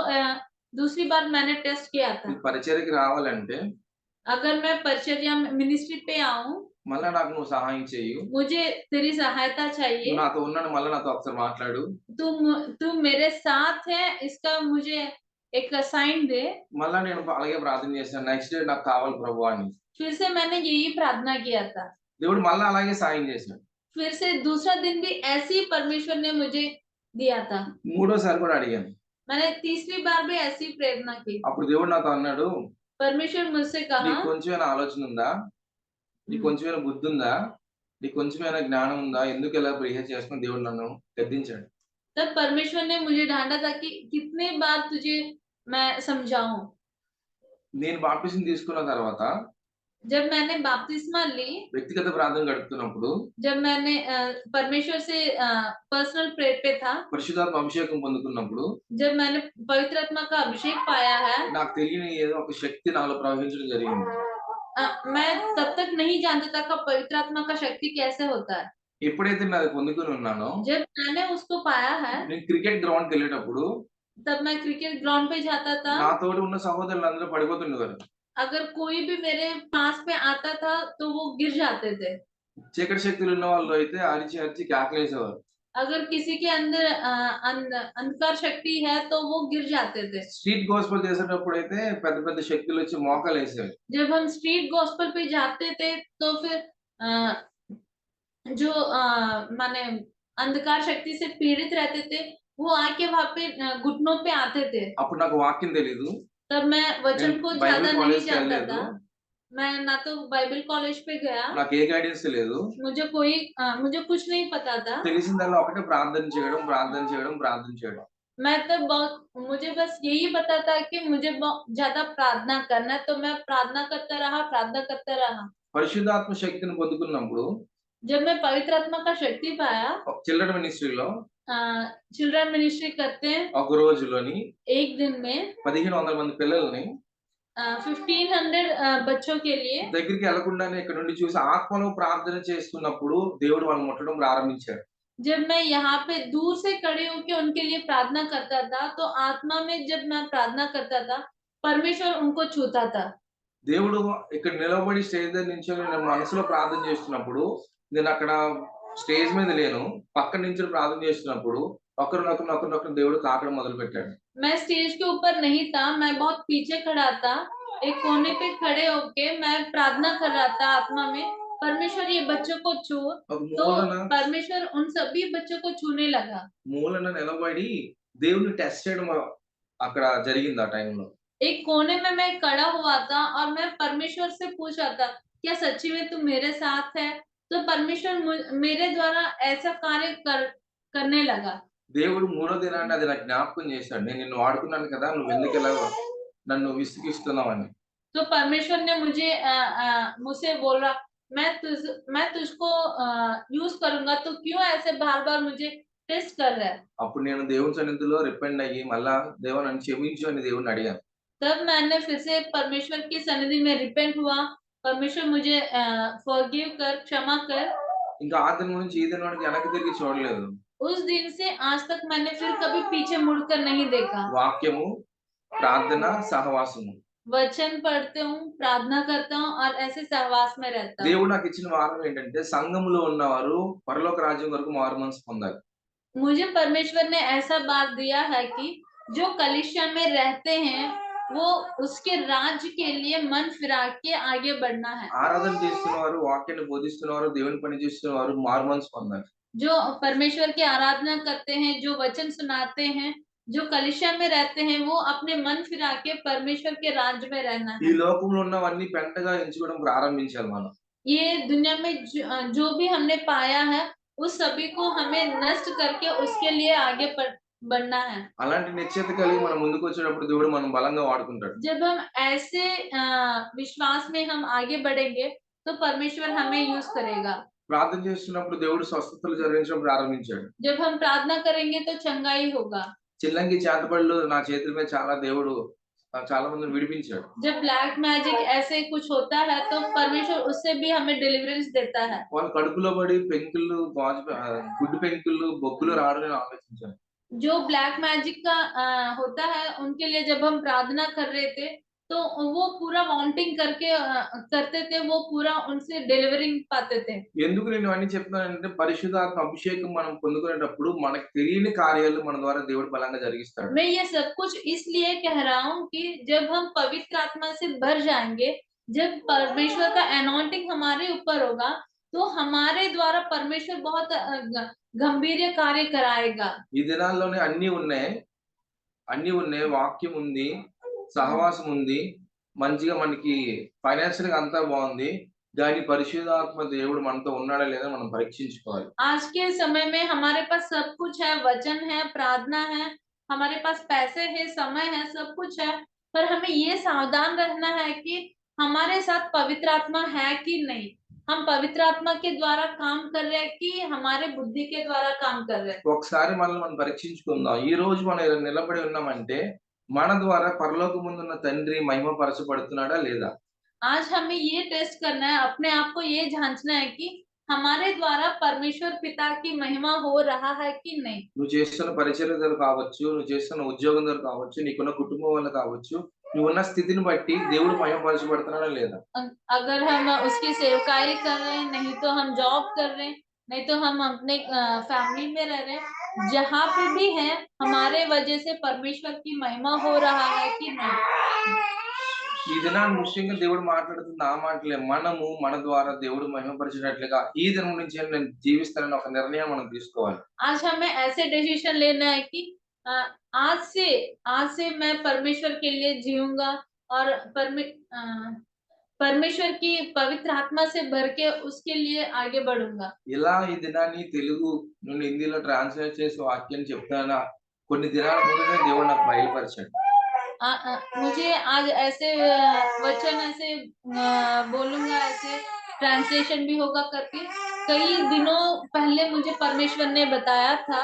दूसरी बार मैंने टेस्ट किया था। పరిచర్యకి రావాలంటే अगर मैं परिचर्या मिनिस्ट्री पे आऊं, మళ్ళా నాకు నువ్వు సహాయం చేయు. मुझे तेरी सहायता चाहिए। నాతో ఉన్నాను మళ్ళీ నాతో ఒకసారి మాట్లాడు. तू मेरे साथ है, इसका मुझे एक साइन दे। మళ్ళా నేను అలాగే ప్రార్థన చేశాను. నెక్స్ట్ డే నాకు కావాలి ప్రభువా అని. फिर से मैंने यही प्रार्थना किया था। దేవుడు మళ్ళా అలాగే సాయం చేశాడు. फिर से दूसरा दिन भी ऐसे ही परमेश्वर ने मुझे दिया था। మూడోసారి కూడా అడిగాను. मैंने तीसरी बार भी ऐसी प्रेरणा की। అప్పుడు దేవుడు నాతో అన్నాడు, परमेश्वर मुझसे कहा నీకు కొంచెమైనా ఆలోచన ఉందా? నీకు కొంచెమైనా బుద్ధి ఉందా? నీకు కొంచెమైనా జ్ఞానం ఉందా? ఎందుకు ఇలా బిహేవ్ చేస్తున్నావు? దేవుడు నన్ను గద్దించాడు. तब परमेश्वर ने मुझे डांटा था कि कितने बार तुझे मैं समझाऊं। నేను బాప్టిజం తీసుకున్న తర్వాత जब मैंने बपतिस्मा ली, వ్యక్తిగత ప్రార్థన గడుపుతున్నప్పుడు जब मैंने परमेश्वर से पर्सनल प्रेयर पे था, పరిశుద్ధాత్మ అభిషేకం పొందుకున్నప్పుడు जब मैंने पवित्र आत्मा का अभिषेक पाया है, నాకు తెలియని ఏదో ఒక శక్తి నాలో ప్రవహించడం జరిగింది. मैं तब तक नहीं जानता था कि पवित्र आत्मा का शक्ति कैसे होता है। ఎప్పుడైతే నేను అది పొందుకుని ఉన్నానో जब मैंने उसको पाया है, నేను క్రికెట్ గ్రౌండ్కి వెళ్ళేటప్పుడు तब मैं क्रिकेट ग्राउंड पे जाता था। నాతోటి ఉన్న సహోదరులందరూ పడిపోతుండేవారు. अगर कोई भी मेरे पास में आता था तो वो गिर जाते थे। చీకటి శక్తులు ఉన్న వాళ్ళు అయితే అరిచి అరిచి కేకలేసేవారు. अगर किसी के अंदर अंधकार शक्ति है तो वो गिर जाते थे। స్ట్రీట్ గోస్పెల్ చేసేటప్పుడు అయితే పెద్ద పెద్ద శక్తులు వచ్చి మోకాలు వేసేవి. जब हम स्ट्रीट गॉस्पेल पे जाते थे तो फिर जो माने अंधकार शक्ति से पीड़ित रहते थे वो आके वहाँ पे घुटनों पे आते थे। అప్పుడు నాకు వాక్యం తెలీదు. तब मैं वचन को ज्यादा नहीं जानता వెళ్ళలేదు. था। मैं ना तो बाइबल कॉलेज पे गया, నాకు ఏ గైడెన్స్ లేదు. मुझे कुछ नहीं पता था। తెలిసిందల్లా ఒకటే ప్రార్థన చేయడం. मैं तब मुझे बस यही पता था कि मुझे बहुत ज्यादा प्रार्थना करना है, तो मैं प्रार्थना करता रहा। పరిశుద్ధాత్మ శక్తిని పొందుకున్నప్పుడు जब मैं पवित्र आत्मा का शक्ति पाया, చిల్డ్రన్ మినిస్ట్రీలో चिल्ड्रन मिनिस्ट्री करते हैं ఒక రోజులోని एक दिन में 1500 మంది పిల్లల్ని 1500 बच्चों के लिए దగ్గరికి వెళ్లకుండానే ఇక్కడ నుండి చూసి ఆత్మలో ప్రార్థన చేస్తున్నప్పుడు దేవుడు వాళ్ళని ముట్టడం ప్రారంభించాడు. जब मैं यहाँ पे दूर से खड़े होके उनके लिए प्रार्थना करता था, तो आत्मा में जब मैं प्रार्थना करता था, परमेश्वर उनको छूता था। దేవుడు ఇక్కడ నిలబడి స్టేజ్ దగ్గర నించొని నేను మనసులో ప్రార్థన చేస్తున్నప్పుడు నేను అక్కడ స్టేజ్ మీద లేను, పక్కన నించొని ప్రార్థన చేస్తున్నప్పుడు ఒకరినొకరు దేవుడు తాకడం మొదలు పెట్టాడు. मैं स्टेज के ऊपर नहीं था, मैं बहुत पीछे खड़ा था, एक कोने पे खड़े होके मैं प्रार्थना कर रहा था आत्मा में, परमेश्वर ये बच्चों को छू। ఒక तो మూలన परमेश्वर उन सभी बच्चों को छूने लगा। మూలన నిలబడి దేవుని టెస్ట్ చేయడం అక్కడ జరిగింది ఆ టైంలో. एक कोने में मैं खड़ा हुआ था और मैं परमेश्वर से पूछ रहा था, क्या सच्ची में तुम मेरे साथ है? तो परमेश्वर मेरे द्वारा ऐसा कार्य करने लगा। దేవుడు మూడో దినాన్ని అది నాకు జ్ఞాపకం చేశాడు. నేను నిన్ను వాడుకున్నాను కదా, నువ్వు ఎందుకు ఇలా నన్ను విసిగిస్తున్నావని. तो परमेश्वर ने मुझसे बोला, मैं तुझको यूज करूंगा, तो क्यों ऐसे बार-बार मुझे टेस्ट कर रहा है? అప్పుడు నేను దేవుని సన్నిధిలో రిపెంట్ అయ్యి మళ్ళా దేవా నన్ను క్షమించు అని దేవుణ్ణి అడిగాను. तब मैंने फिर से परमेश्वर की सन्निधि में रिपेंट हुआ, परमेश्वर मुझे फॉरगिव कर, क्षमा कर। ఇంకా ఆ దినం నుంచి ఈ దినానికి వెనక్కి తిరిగి చూడలేదు. उस दिन से आज तक मैंने फिर कभी पीछे मुड़कर नहीं देखा। వాక్యము, ప్రార్థన, సహవాసము. वचन पढ़ते हूँ, प्रार्थना करता हूँ और ऐसे सहवास में रहता हूँ। దేవుడు నాకు ఇచ్చిన వారం ఏంటంటే సంఘములో ఉన్నవారు పరలోక రాజ్యం వరకు మారు మనసు పొందాలి. मुझे परमेश्वर ने ऐसा बात दिया है कि जो कलीसिया में रहते हैं, वो उसके राज्य के लिए मन फिरा के आगे बढ़ना है। ఆరాధన చేస్తున్నవారు, వాక్యాన్ని బోధిస్తున్నవారు, దేవుని పని చేస్తున్నవారు మారు మనసు పొందాలి. जो परमेश्वर की आराधना करते हैं, जो वचन सुनाते हैं, जो कलीसिया में रहते हैं, वो अपने मन फिरा के परमेश्वर के राज्य में रहना ఈ है। లోకంలో ఉన్నవన్నీ పెంటగా ఎంచుకోవడం ప్రారంభించాలి మనం. ये दुनिया में जो भी हमने पाया है, उस सभी को हमें नष्ट करके उसके लिए आगे बढ़ना है। అలాంటి నిశ్చయత కలిగి మనం ముందుకు వచ్చేటప్పుడు దేవుడు మనం బలంగా వాడుకుంటాడు. जब हम ऐसे विश्वास में हम आगे बढ़ेंगे, तो परमेश्वर हमें यूज करेगा। ప్రార్థన చేస్తున్నప్పుడు దేవుడు స్వస్థతలు జరిగించడం ప్రారంభించాడు. जब हम प्रार्थना करेंगे तो चंगाई होगा। చిల్లంగి చేతబడులు నా చేతుల మీద దేవుడు చాలా మందిని విడిపించాడు. जब ब्लैक मैजिक ऐसे कुछ होता है, तो परमेश्वर उससे भी हमें डिलीवरेंस देता है। వాళ్ళ కడుపులో పడి పెంకులు, గుడ్డు పెంకులు, బొగ్గులు రావడం నేను ఆలోచించాను. जो ब्लैक मैजिक का होता है, उनके लिए जब हम प्रार्थना कर रहे थे, तो वो पूरा वांटिंग करके करते थे, वो पूरा उनसे डिलीवरिंग पाते थे। ఎందుకు నేను ఇవన్నీ చెప్తున్నానంటే పరిశుద్ధాత్మ అభిషేకం మనం పొందుకునేటప్పుడు మనకు తెలియని కార్యాలు మన ద్వారా దేవుడు బలంగా జరిగిస్తాడు. मैं ये सब कुछ इसलिए कह रहा हूँ कि जब हम पवित्र आत्मा से भर जाएंगे, जब परमेश्वर का अनॉइंटिंग हमारे ऊपर होगा, तो हमारे द्वारा परमेश्वर बहुत गंभीर कार्य कराएगा। ఈ దినాల్లోనే అన్నీ ఉన్నాయి, వాక్యం ఉంది, సహవాసం ఉంది, మంచిగా మనకి ఫైనాన్షియల్ గా అంతా బాగుంది. కానీ పరిశుద్ధాత్మ దేవుడు మనతో ఉన్నాడా లేదా మనం పరీక్షించుకోవాలి. आज के समय में हमारे पास सब कुछ है, वचन है, प्रार्थना है, हमारे पास पैसे है, समय है, सब कुछ है, पर हमें ये सावधान रहना है कि हमारे साथ पवित्र आत्मा है कि नहीं। हम पवित्र आत्मा के द्वारा काम कर रहे हैं कि हमारे बुद्धि के द्वारा काम कर रहे हैं। ఒకసారి మనల్ని మనం పరీక్షించుకుందాం. ఈ రోజు మనం ఇలా నిలబడి ఉన్నామంటే మన ద్వారా పరలోకమందున్న తండ్రి మహిమపరచబడుతున్నాడా లేదా? आज हमें ये टेस्ट करना है, अपने आप को ये जांचना है कि हमारे द्वारा परमेश्वर पिता की महिमा हो रहा है कि नहीं। నువ్వు చేస్తున్న పరిచర్యలు కావచ్చు, నువ్వు చేస్తున్న ఉద్యోగం ద్వారా కావచ్చు, నీకున్న కుటుంబం వల్ల కావచ్చు, నువ్వున్న స్థితిని బట్టి దేవుడు మహిమపరచబడుతున్నాడా లేదా? अगर हम उसकी सेवकाई कर रहे हैं, नहीं तो हम जॉब कर रहे हैं, नहीं तो हम अपने फैमिली में रह रहे हैं, जहाँ पे भी है, हमारे वजह से परमेश्वर की महिमा हो रहा है कि नहीं। ఈ దినాన్ని ముఖ్యంగా దేవుడు మాట్లాడుతున్న ఆ మాటలే మనము మన ద్వారా దేవుడు మహిమపరిచినట్లుగా ఈ దినం నుంచి నేను జీవిస్తానని ఒక నిర్ణయం మనం తీసుకోవాలి. आज हमें ऐसे डिसीजन लेना है कि आज से मैं परमेश्वर के लिए जीऊंगा और परमेश्वर की पवित्र आत्मा से भर के उसके लिए आगे बढ़ूंगा। ఇలా ఈ దినాన్ని తెలుగు నుండి హిందీలో ట్రాన్స్లేట్ చేసి వాక్యం చెప్తానా కొన్ని దినాల ముందునే దేవుడు నాకు బయలుపరిచాడు. मुझे आज ऐसे वचन ऐसे बोलूंगा, ऐसे ट्रांसलेशन भी होगा करके कई दिनों पहले मुझे परमेश्वर ने बताया था।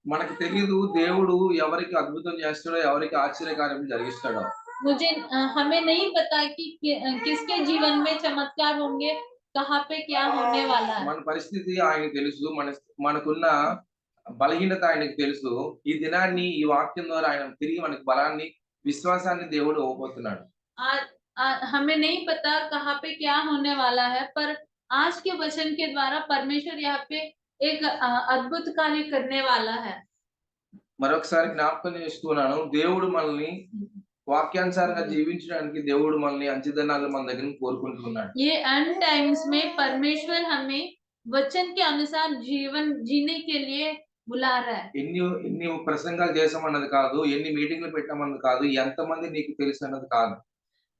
మనకు తెలీదు దేవుడు ఎవరికి అద్భుతం చేస్తాడో, ఎవరికి ఆశ్చర్యకార్యం జరిగిస్తాడో. हमें नहीं पता कि किसके जीवन में चमत्कार होंगे, कहाँ पे क्या होने वाला है। మన పరిస్థితి ఆయనకు తెలుసు. మనకున్న బలహీనత ఆయనకు తెలుసు. ఈ దినాన్ని ఈ వాక్యం ద్వారా ఆయన తిరిగి మనకు బలాన్ని, విశ్వాసాన్ని దేవుడు ఇవ్వబోతున్నాడు. हमें नहीं पता कहाँ पे क्या होने वाला है, पर आज के वचन के द्वारा परमेश्वर यहाँ पे एक अद्भुत कार्य करने वाला है। మరొకసారి జ్ఞాపకం చేస్తున్నాను. దేవుడు మనల్ని వాక్యానుసారంగా జీవించడానికి దేవుడు మనల్ని అంచెదనాలు మన దగ్గర కోరుకుంటున్నాడు. ये एंड टाइम्स में परमेश्वर हमें वचन के अनुसार जीवन जीने के लिए बुला रहा है। ఎన్ని ప్రసంగాలు చేసామన్నది కాదు, ఎన్ని మీటింగ్లు పెట్టామన్నది కాదు, ఎంతమంది నీకు తెలుసు అన్నది కాదు.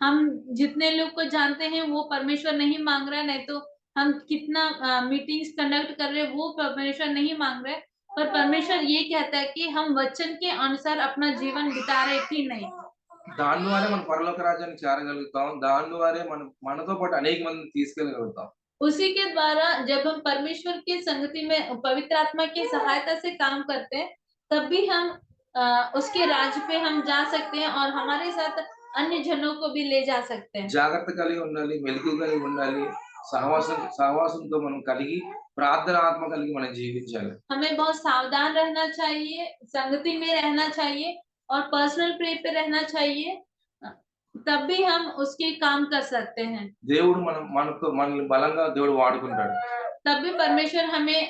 हम जितने लोग को जानते हैं वो परमेश्वर नहीं मांग रहा है, नहीं तो हम कितना मीटिंग्स कंडक्ट कर रहे हैं वो परमेश्वर नहीं मांग रहे, पर परमेश्वर ये कहता है कि हम वचन के अनुसार अपना जीवन बिता रहे कि नहीं। దాని ద్వారా మనం పరలోక రాజ్యానికి చేరగలుగుతాం. దాని ద్వారా మనతో పాటు అనేక మందిని తీసుకెళ్ళగలుగుతాం. उसी के द्वारा जब हम परमेश्वर की संगति में पवित्र आत्मा की सहायता से काम करते हैं, तब भी हम उसके राज्य पे हम जा सकते हैं और हमारे साथ अन्य जनों को भी ले जा सकते हैं। జాగ్రత్త కలిగి ఉండాలి, మెలకువ కలిగి ఉండాలి. సహవాసంతో మనం కలిగి ప్రార్థన ఆత్మ కలిగి మనం జీవించాలి. हमें बहुत सावधान रहना चाहिए, संगति में रहना चाहिए और पर्सनल प्रे पे रहना चाहिए, तब भी हम उसके काम कर सकते हैं। దేవుడు మనల్ని బలంగా దేవుడు వాడుకుంటాడు. तब भी परमेश्वर हमें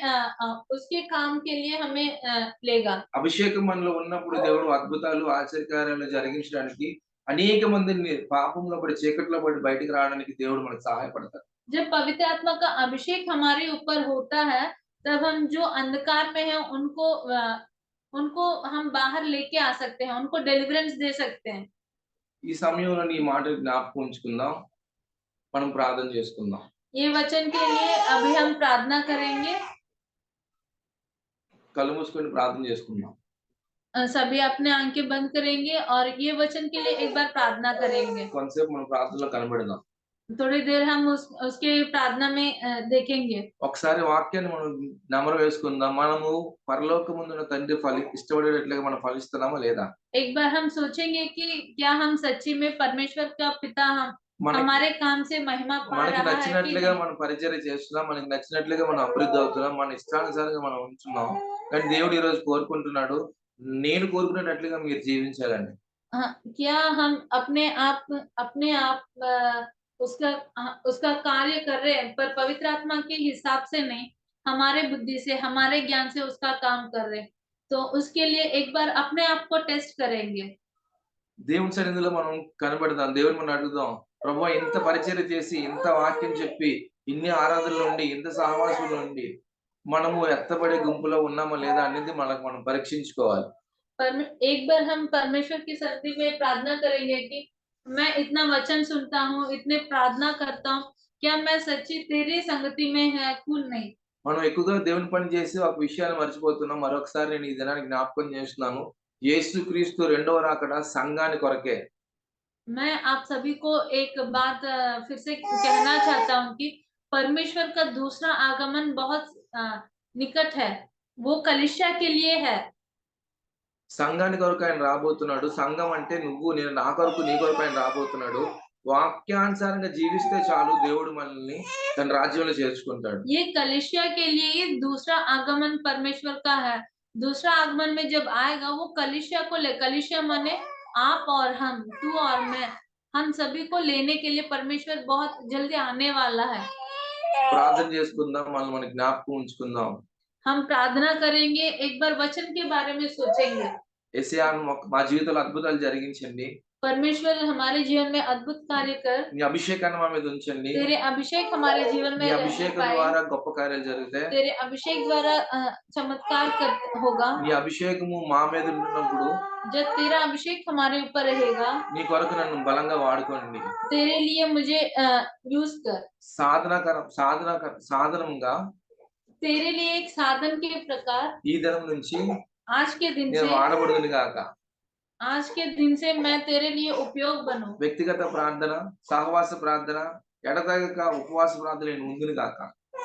उसके काम के लिए हमें लेगा। అభిషేకం మనలో ఉన్నప్పుడు దేవుడు అద్భుతాలు, ఆశ్చర్యకార్యాలు జరిగించడానికి అనేక మందిని పాపంలో పడి, చీకట్లో పడి బయటికి రావడానికి దేవుడు మనకు సహాయపడతాడు. जब पवित्र आत्मा का अभिषेक हमारे ऊपर होता है, तब हम जो अंधकार में हैं उनको हम बाहर लेके आ सकते हैं, उनको डिलीवरेंस दे सकते हैं। ఈ సమయంలో నీ మాట జ్ఞాపకం ఉంచుకుందాం. మనం ప్రార్థన చేసుకుందాం. ये वचन के लिए अभी हम प्रार्थना करेंगे। కళ్ళు మూసుకొని ప్రార్థన చేసుకుందాం. सभी अपने आंखें बंद करेंगे और ये वचन के लिए एक बार प्रार्थना करेंगे। కొంతసేపు మనం ప్రార్థనలో కనబడదాం. थोड़ी देर हम उसके प्रार्थना में देखेंगे। ఒకసారి వాక్యాన్ని మనం నెమరు వేసుకుందాం. మనము పరలోకమందున్న తండ్రి ఇష్టపడేటట్లుగా మనం ఫలిస్తున్నామా లేదా? एक बार हम सोचेंगे कि क्या हम सच्ची में परमेश्वर का पिता हमारे काम से महिमा पा మనకి रहा है कि నచ్చినట్లుగా नहीं? మనం పరిచర్య చేస్తున్నాం, మనకి నచ్చినట్లుగా మనం అభివృద్ధి అవుతున్నాం, మన ఇష్టానుసారంగా మనం ఉంటున్నాం. కానీ దేవుడు ఈ రోజు కోరుకుంటున్నాడు, నేను కోరుకునేటట్లుగా మీరు జీవించాలని. क्या हम अपने आप उसका कार्य कर रहे हैं, पर पवित्र आत्मा के हिसाब से नहीं, हमारे बुद्धि से, हमारे ज्ञान से उसका काम कर रहे हैं। तो उसके लिए एक बार अपने आप को टेस्ट करेंगे। దేవుని సన్నిధిలో మనం కనబడదాం. దేవుని మనం అడుగుదాం, ప్రభువా ఇంత పరిచర్య చేసి, ఇంత వాక్యం చెప్పి, ఇన్ని ఆరాధనలు ఉండి, ఇంత సహవాసులు ఉండి, మనము ఎత్తబడే గుంపులో ఉన్నామా లేదా అనేది మనం పరీక్షించుకోవాలి. एक बार हम परमेश्वर की सन्निधि में प्रार्थना करेंगे कि मैं इतना वचन सुनता हूँ, इतने प्रार्थना करता हूँ, क्या मैं सच्ची तेरी संगति में है कि नहीं? మనం ఎక్కువగా దేవుని పని చేసి ఒక విషయాన్ని మర్చిపోతున్నాం. మరొకసారి నేను ఈ దినానికి జ్ఞాపకం చేస్తున్నాను, యేసుక్రీస్తు రెండవ రాకడ సంఘాని కొరకే. मैं आप सभी को एक बात फिर से कहना चाहता हूँ कि परमेश्वर का दूसरा आगमन बहुत निकट है, वो कलीसिया के लिए है। సంఘాని కొరకు ఆయన రాబోతున్నాడు. సంఘం అంటే నువ్వు నేను, నా కొరకు నీ కొరకు ఆయన రాబోతున్నాడు. వాక్యానుసారంగా జీవిస్తే చాలు, దేవుడు మనల్ని తన రాజ్యంలో చేర్చుకుంటాడు. ये कलीसिया के लिए ये दूसरा आगमन परमेश्वर का है। दूसरा आगमन में जब आएगा वो कलीसिया को ले, कलीसिया माने आप और हम, तू और मैं, हम सभी को लेने के लिए परमेश्वर बहुत जल्दी आने वाला है। ప్రార్థన చేసుకుందాం, మనం జ్ఞాపకం ఉంచుకుందాం. हम प्रार्थना करेंगे, एक बार वचन के बारे में सोचेंगे। యేసయ్యా మా జీవితంలో అద్భుతాలు జరిగించండి. परमेश्वर हमारे जीवन में अद्भुत कार्य कर, నీ అభిషేకాన్ని మా మీద ఉంచండి. तेरे अभिषेक हमारे जीवन में నీ रहने అభిషేకం पाए, ద్వారా గొప్ప కార్యాలు జరుగుతాయి. तेरे अभिषेक द्वारा चमत्कार होगा। నీ అభిషేకము మా మీద ఉంటున్నప్పుడు जब तेरा अभिषेक हमारे ऊपर रहेगा, నీ కొరకు నన్ను బలంగా వాడుకోండి. तेरे लिए मुझे यूज कर, సాధనంగా तेरे लिए एक साधन के प्रकार ఈ దినం నుంచి आज के दिन నేను से, వాడబడుదును గాక. आज के दिन से मैं तेरे लिए उपयोग बनूं। వ్యక్తిగత ప్రార్థన, సహవాస ప్రార్థన, ఎడతెగక ఉపవాస ప్రార్థన నేను ఉందును గాక.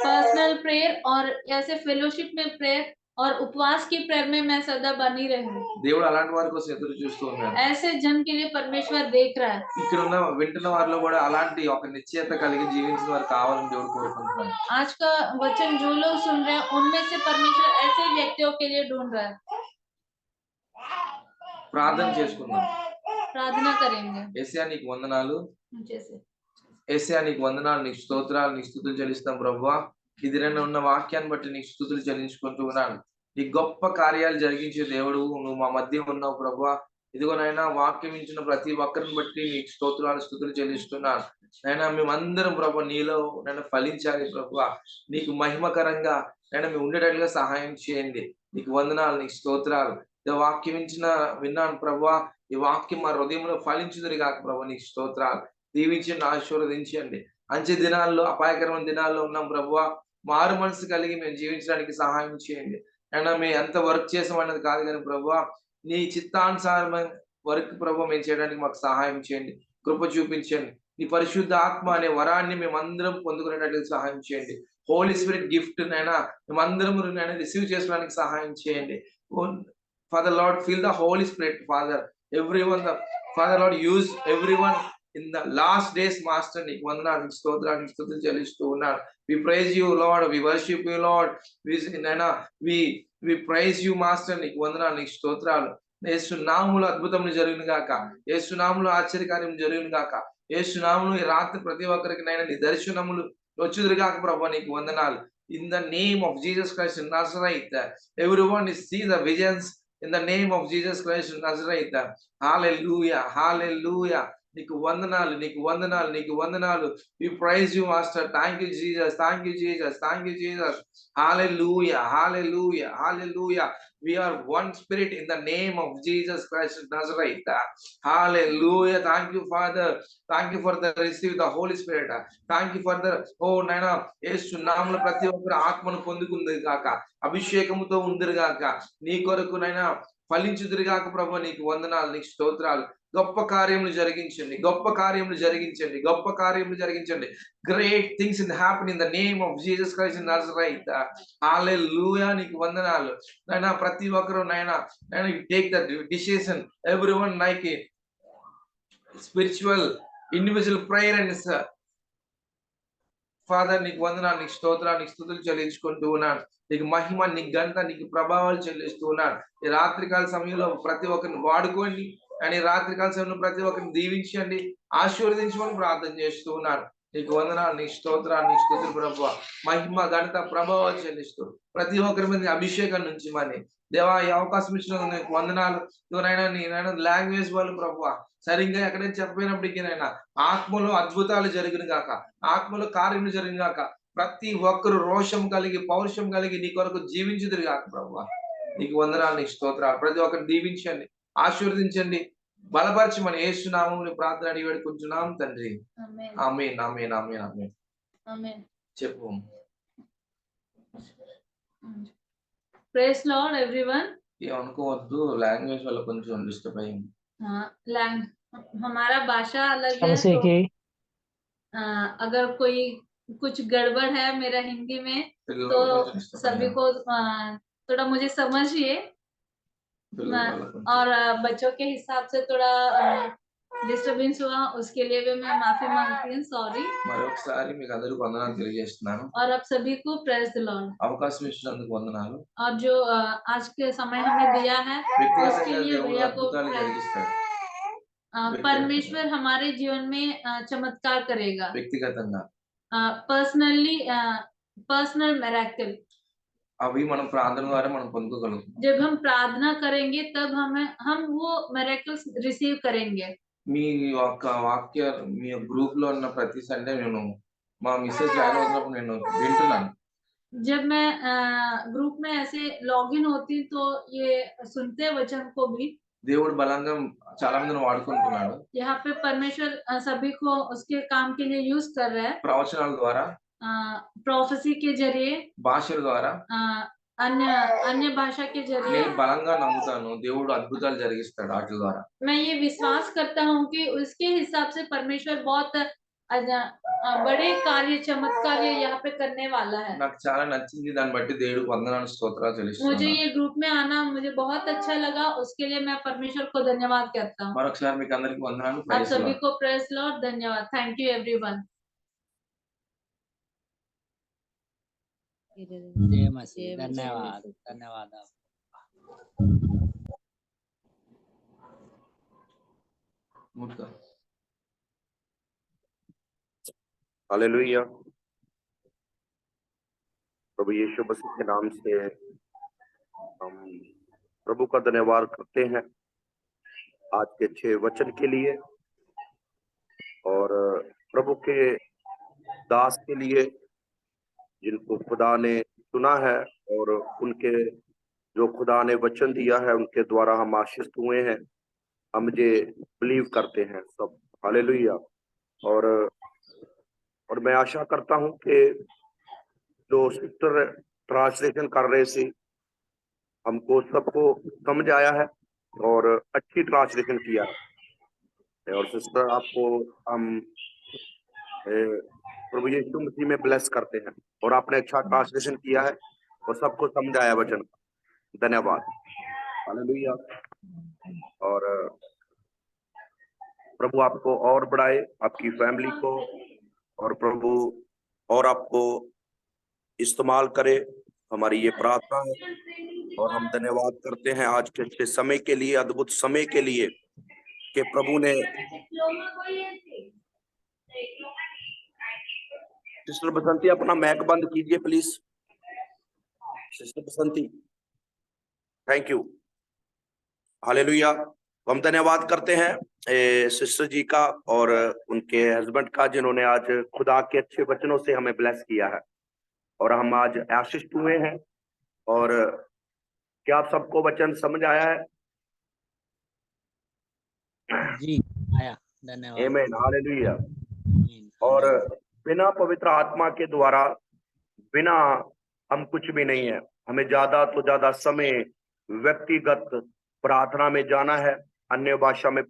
पर्सनल प्रेयर और ऐसे फेलोशिप में प्रेयर और उपवास की प्रेयर में मैं सदा बनी रहूं। దేవుడు అలాంటి వారి కోసం ఎదురు చూస్తూ ఉన్నాడు. ऐसे जन के लिए परमेश्वर देख रहा है। ఇక్కడ ఉన్న వింటున్న వారిలో కూడా అలాంటి ఒక నిశ్చయత కలిగి జీవించిన వారు కావాలని దేవుడు కోరుకుంటున్నాడు. आज का वचन जो लोग सुन रहे हैं उनमें से परमेश्वर ऐसे व्यक्तियों के लिए ढूंढ रहा है। ప్రార్థన చేసుకుందాం. प्रार्थना करेंगे। యేసయ్యా నీకు వందనాలు, जैसे యేసయ్యా నీకు వందనాలు, నీకు స్తోత్రాలు, నీకు స్తుతులు చెల్లిస్తాం ప్రభువా. ఈ దినాన ఉన్న వాక్యాన్ని బట్టి నీకు స్తుతులు చెల్లించుకుంటూ ఉన్నాను. నీ గొప్ప కార్యాలు జరిగించే దేవుడు నువ్వు మా మధ్య ఉన్నావు ప్రభువా. ఇదిగో నాయనా వాక్యం ఇచ్చిన ప్రతి ఒక్కరిని బట్టి నీకు స్తోత్రాలు స్తుతులు చెల్లిస్తున్నాను. నాయనా మేమందరం ప్రభు నీలో నన్ను ఫలించాలి ప్రభువా. నీకు మహిమకరంగా నన్ను మేము ఉండేటట్లుగా సహాయం చేయండి. నీకు వందనాలు, నీకు స్తోత్రాలు. వాక్యం విన్నాను ప్రభువా. ఈ వాక్యం మా హృదయంలో ఫలించుదురు కాక ప్రభు నీకు స్తోత్రాలు. దీవించండి, ఆశీర్వదించండి. అంచె దినాల్లో అపాయకరమైన దినాల్లో ఉన్నాం ప్రభువా. మారు మనసు కలిగి మేము జీవించడానికి సహాయం చేయండి. అయినా మేము ఎంత వర్క్ చేసామన్నది కాదు కానీ ప్రభువా, నీ చిత్తానుసారమైన వర్క్ ప్రభు మేము చేయడానికి మాకు సహాయం చేయండి, కృప చూపించండి. నీ పరిశుద్ధ ఆత్మ అనే వరాన్ని మేమందరం పొందుకునేటట్టు సహాయం చేయండి. హోలీ స్పిరిట్ గిఫ్ట్ నైనా మేమందరం రిసీవ్ చేసుకోవడానికి సహాయం చేయండి. Father Lord, fill the Holy Spirit, Father. Everyone, Father Lord, use everyone in the last days, Master. నీకు వందనాలు, నీకు స్తోత్రాలు, నీకు స్తుతులు చెల్లిస్తూ ఉన్నాను. We praise you, Lord. We worship you, Lord. We praise you, Master. నీకు వందనాలు, నీకు స్తోత్రాలు. యేసు నామములో అద్భుతములు జరుగును గాక. యేసు నామములో ఆశ్చర్యకార్యం జరుగును గాక. యేసు నామములో ఈ రాత్రి ప్రతి ఒక్కరికి నైనా నీ దర్శనములు వచ్చుదురు గాక ప్రభువా. నీకు వందనాలు. In the name of Jesus Christ in Nazareth, everyone is see the visions. In the name of Jesus Christ in Nazareth. Hallelujah, hallelujah. నీకు వందనాలు, నీకు వందనాలు, నీకు వందనాలు. We praise you, Master. Thank you, Jesus. Thank you, Jesus. Thank you, Jesus. Hallelujah, hallelujah, hallelujah. We are one spirit in the name of Jesus Christ of Nazareth. Hallelujah. Thank you, Father. Thank you for the receive the Holy Spirit. Thank you for the నాయనా యేసు నామములో ప్రతి ఒక్కరు ఆత్మను పొందుకుంది గాక, అభిషేకముతో ఉందిరు గాక, నీ కొరకు నైనా ఫలించుదురు గాక ప్రభువా. నీకు వందనాలు, నీకు స్తోత్రాలు. గొప్ప కార్యములు జరిగించండి, గొప్ప కార్యములు జరిగించండి, గొప్ప కార్యములు జరిగించండి. Great things in happen in the name of Jesus Christ in Nazareth. Hallelujah. నీకు వందనాలు నైనా. ప్రతి ఒక్కరు నైనా you take the decision, everyone like a spiritual individual prayer and father నీకు వందనాలు, నీకు స్తోత్రాలు, నీకు స్తుతులు చెల్లించుకుంటూ ఉన్నాను. నీకు మహిమ, నీకు ఘనత, నీకు ప్రభావాలు చెల్లిస్తూ ఉన్నాను. ఈ రాత్రికాల సమయంలో ప్రతి ఒక్కరిని వాడుకోండి అని రాత్రికాల సమయంలో ప్రతి ఒక్కరిని దీవించండి, ఆశీర్వదించమని ప్రార్థన చేస్తూ ఉన్నాను. నీకు వందనాలు, నీకు స్తోత్రాలు, నీకు స్తుతులు ప్రభువా. మహిమ, ఘనత, ప్రభావాలు చెల్లిస్తూ ప్రతి ఒక్కరి మీద అభిషేకం నుంచి మని దేవా ఈ అవకాశం ఇచ్చినందుకు నీకు వందనాలు. నైనా లాంగ్వేజ్ వాళ్ళు ప్రభువా సరిగ్గా ఎక్కడైనా చెప్పినప్పటికీ నైనా ఆత్మలో అద్భుతాలు జరిగిన గాక, ఆత్మలో కార్యములు జరిగిన గాక. ప్రతి ఒక్కరు రోషం కలిగి, పౌరుషం కలిగి నీ కొరకు జీవించుదురు గాక ప్రభువా. నీకు వందనాలు, నీకు స్తోత్రాలు. ప్రతి ఒక్కరిని దీవించండి, ఆశీర్వదించండి, బలపరచమని యేసు నామములో ప్రార్థన అడిగి వేడుకుంటున్నాం తండ్రి. ఆమేన్, ఆమేన్, ఆమేన్, ఆమేన్. ఆమేన్. చెప్పు. Praise Lord everyone. ఏమనుకోవద్దు, లాంగ్వేజ్ వల్ల కొంచెం డిస్టర్బ్ అయింది. हमारा भाषा अलग है तो अगर कोई कुछ गड़बड़ है मेरा हिंदी में तो सभी को थोड़ा मुझे समझिए और बच्चों के हिसाब से थोड़ा डिस्टर्बेंस हुआ उसके लिए भी मैं माफी मांगती हूँ, सॉरी. మరొకసారి మీకు అందరికీ వందనాలు తెలియజేస్తున్నాను. और आप सभी को प्रेज द लॉर्ड. అవకాశం ఇచ్చినందుకు వందనాలు. और जो आज के समय हमें दिया है उसके लिए भैया को परमेश्वर हमारे जीवन में चमत्कार करेगा. వ్యక్తిగతంగా पर्सनल मिरेकल అవి మనం ప్రార్థన ద్వారా మనం పొందుకోగలుగుతాం. जब हम प्रार्थना करेंगे तब हम वो मिरेकल्स रिसीव करेंगे. మీ యొక్క వాక్య మీ గ్రూప్ లో ఉన్న ప్రతి సండే నేను మా మిస్సెస్ జాయిన్ అవుతున్నప్పుడు నేను వింటున్నాను. जब मैं ग्रुप में ऐसे लॉगिन होती तो ये सुनते वचन को भी దేవుడు బలంగా చాలా మందిని వాడుకుంటున్నాడు. यहाँ पे परमेश्वर सभी को उसके काम के लिए यूज कर रहा है. ప్రవచనాల ద్వారా, प्रोफेसी के जरिए, భాషల ద్వారా, अन्य भाषा के जरिए. నేను బలంగా నమ్ముతాను దేవుడు అద్భుతాలు జరిగిస్తాడు వాటి ద్వారా. मैं ये विश्वास करता हूँ कि उसके हिसाब से परमेश्वर बहुत बड़े कार्य चमत्कार ये यहाँ पे करने वाला है। నాకు చాలా నచ్చింది, దాన్ని బట్టి దేవుడికి వందనాలు స్తోత్రాలు मुझे చెల్లిస్తున్నాను. ये ग्रुप में आना मुझे बहुत अच्छा लगा, उसके लिए मैं परमेश्वर को धन्यवाद करता हूँ। మరొకసారి మీకు అందరికీ వందనాలు. आप ప్రైజ్ सभी లార్డ్. को प्रेज लॉर्ड, धन्यवाद। Thank you everyone. जय मसीह। धन्यवाद धन्यवाद आप మూర్త. हालेलुया। प्रभु यीशु मसीह के नाम से हम प्रभु का धन्यवाद करते हैं आज के अच्छे वचन के लिए और प्रभु के दास के लिए जिनको खुदा ने चुना है और उनके जो खुदा ने वचन दिया है उनके द्वारा हम आशीषित हुए हैं। हम ये बिलीव करते हैं सब। हालेलुया। और मैं आशा करता हूं कि जो सिस्टर ट्रांसलेशन कर रहे थे हमको सबको समझ आया है और अच्छी ट्रांसलेशन किया है। और सिस्टर आपको हम प्रभु यीशु मसीह में ब्लेस करते हैं और आपने अच्छा ट्रांसलेशन किया है और सबको समझ आया वचन। धन्यवाद। हालेलुया। और प्रभु आपको और बढ़ाए, आपकी फैमिली को, और प्रभु और आपको इस्तेमाल करे, हमारी ये प्रार्थना है। और हम धन्यवाद करते हैं आज के अच्छे समय के लिए, अद्भुत समय के लिए कि प्रभु ने। सिस्टर बसंती अपना मैक बंद कीजिए please. Sister Basanti, thank you. Hallelujah. हम धन्यवाद करते हैं सिस्टर जी का और उनके हस्बैंड का जिन्होंने आज खुदा के अच्छे वचनों से हमें ब्लेस किया है और हम आज आशीषित हुए हैं। और क्या आप सबको वचन समझ आया है? जी आया। धन्यवाद। आमीन। हालेलुया। आमीन। और बिना पवित्र आत्मा के द्वारा बिना हम कुछ भी नहीं है। हमें ज्यादा तो ज्यादा समय व्यक्तिगत प्रार्थना में जाना है, अन्य भाषा में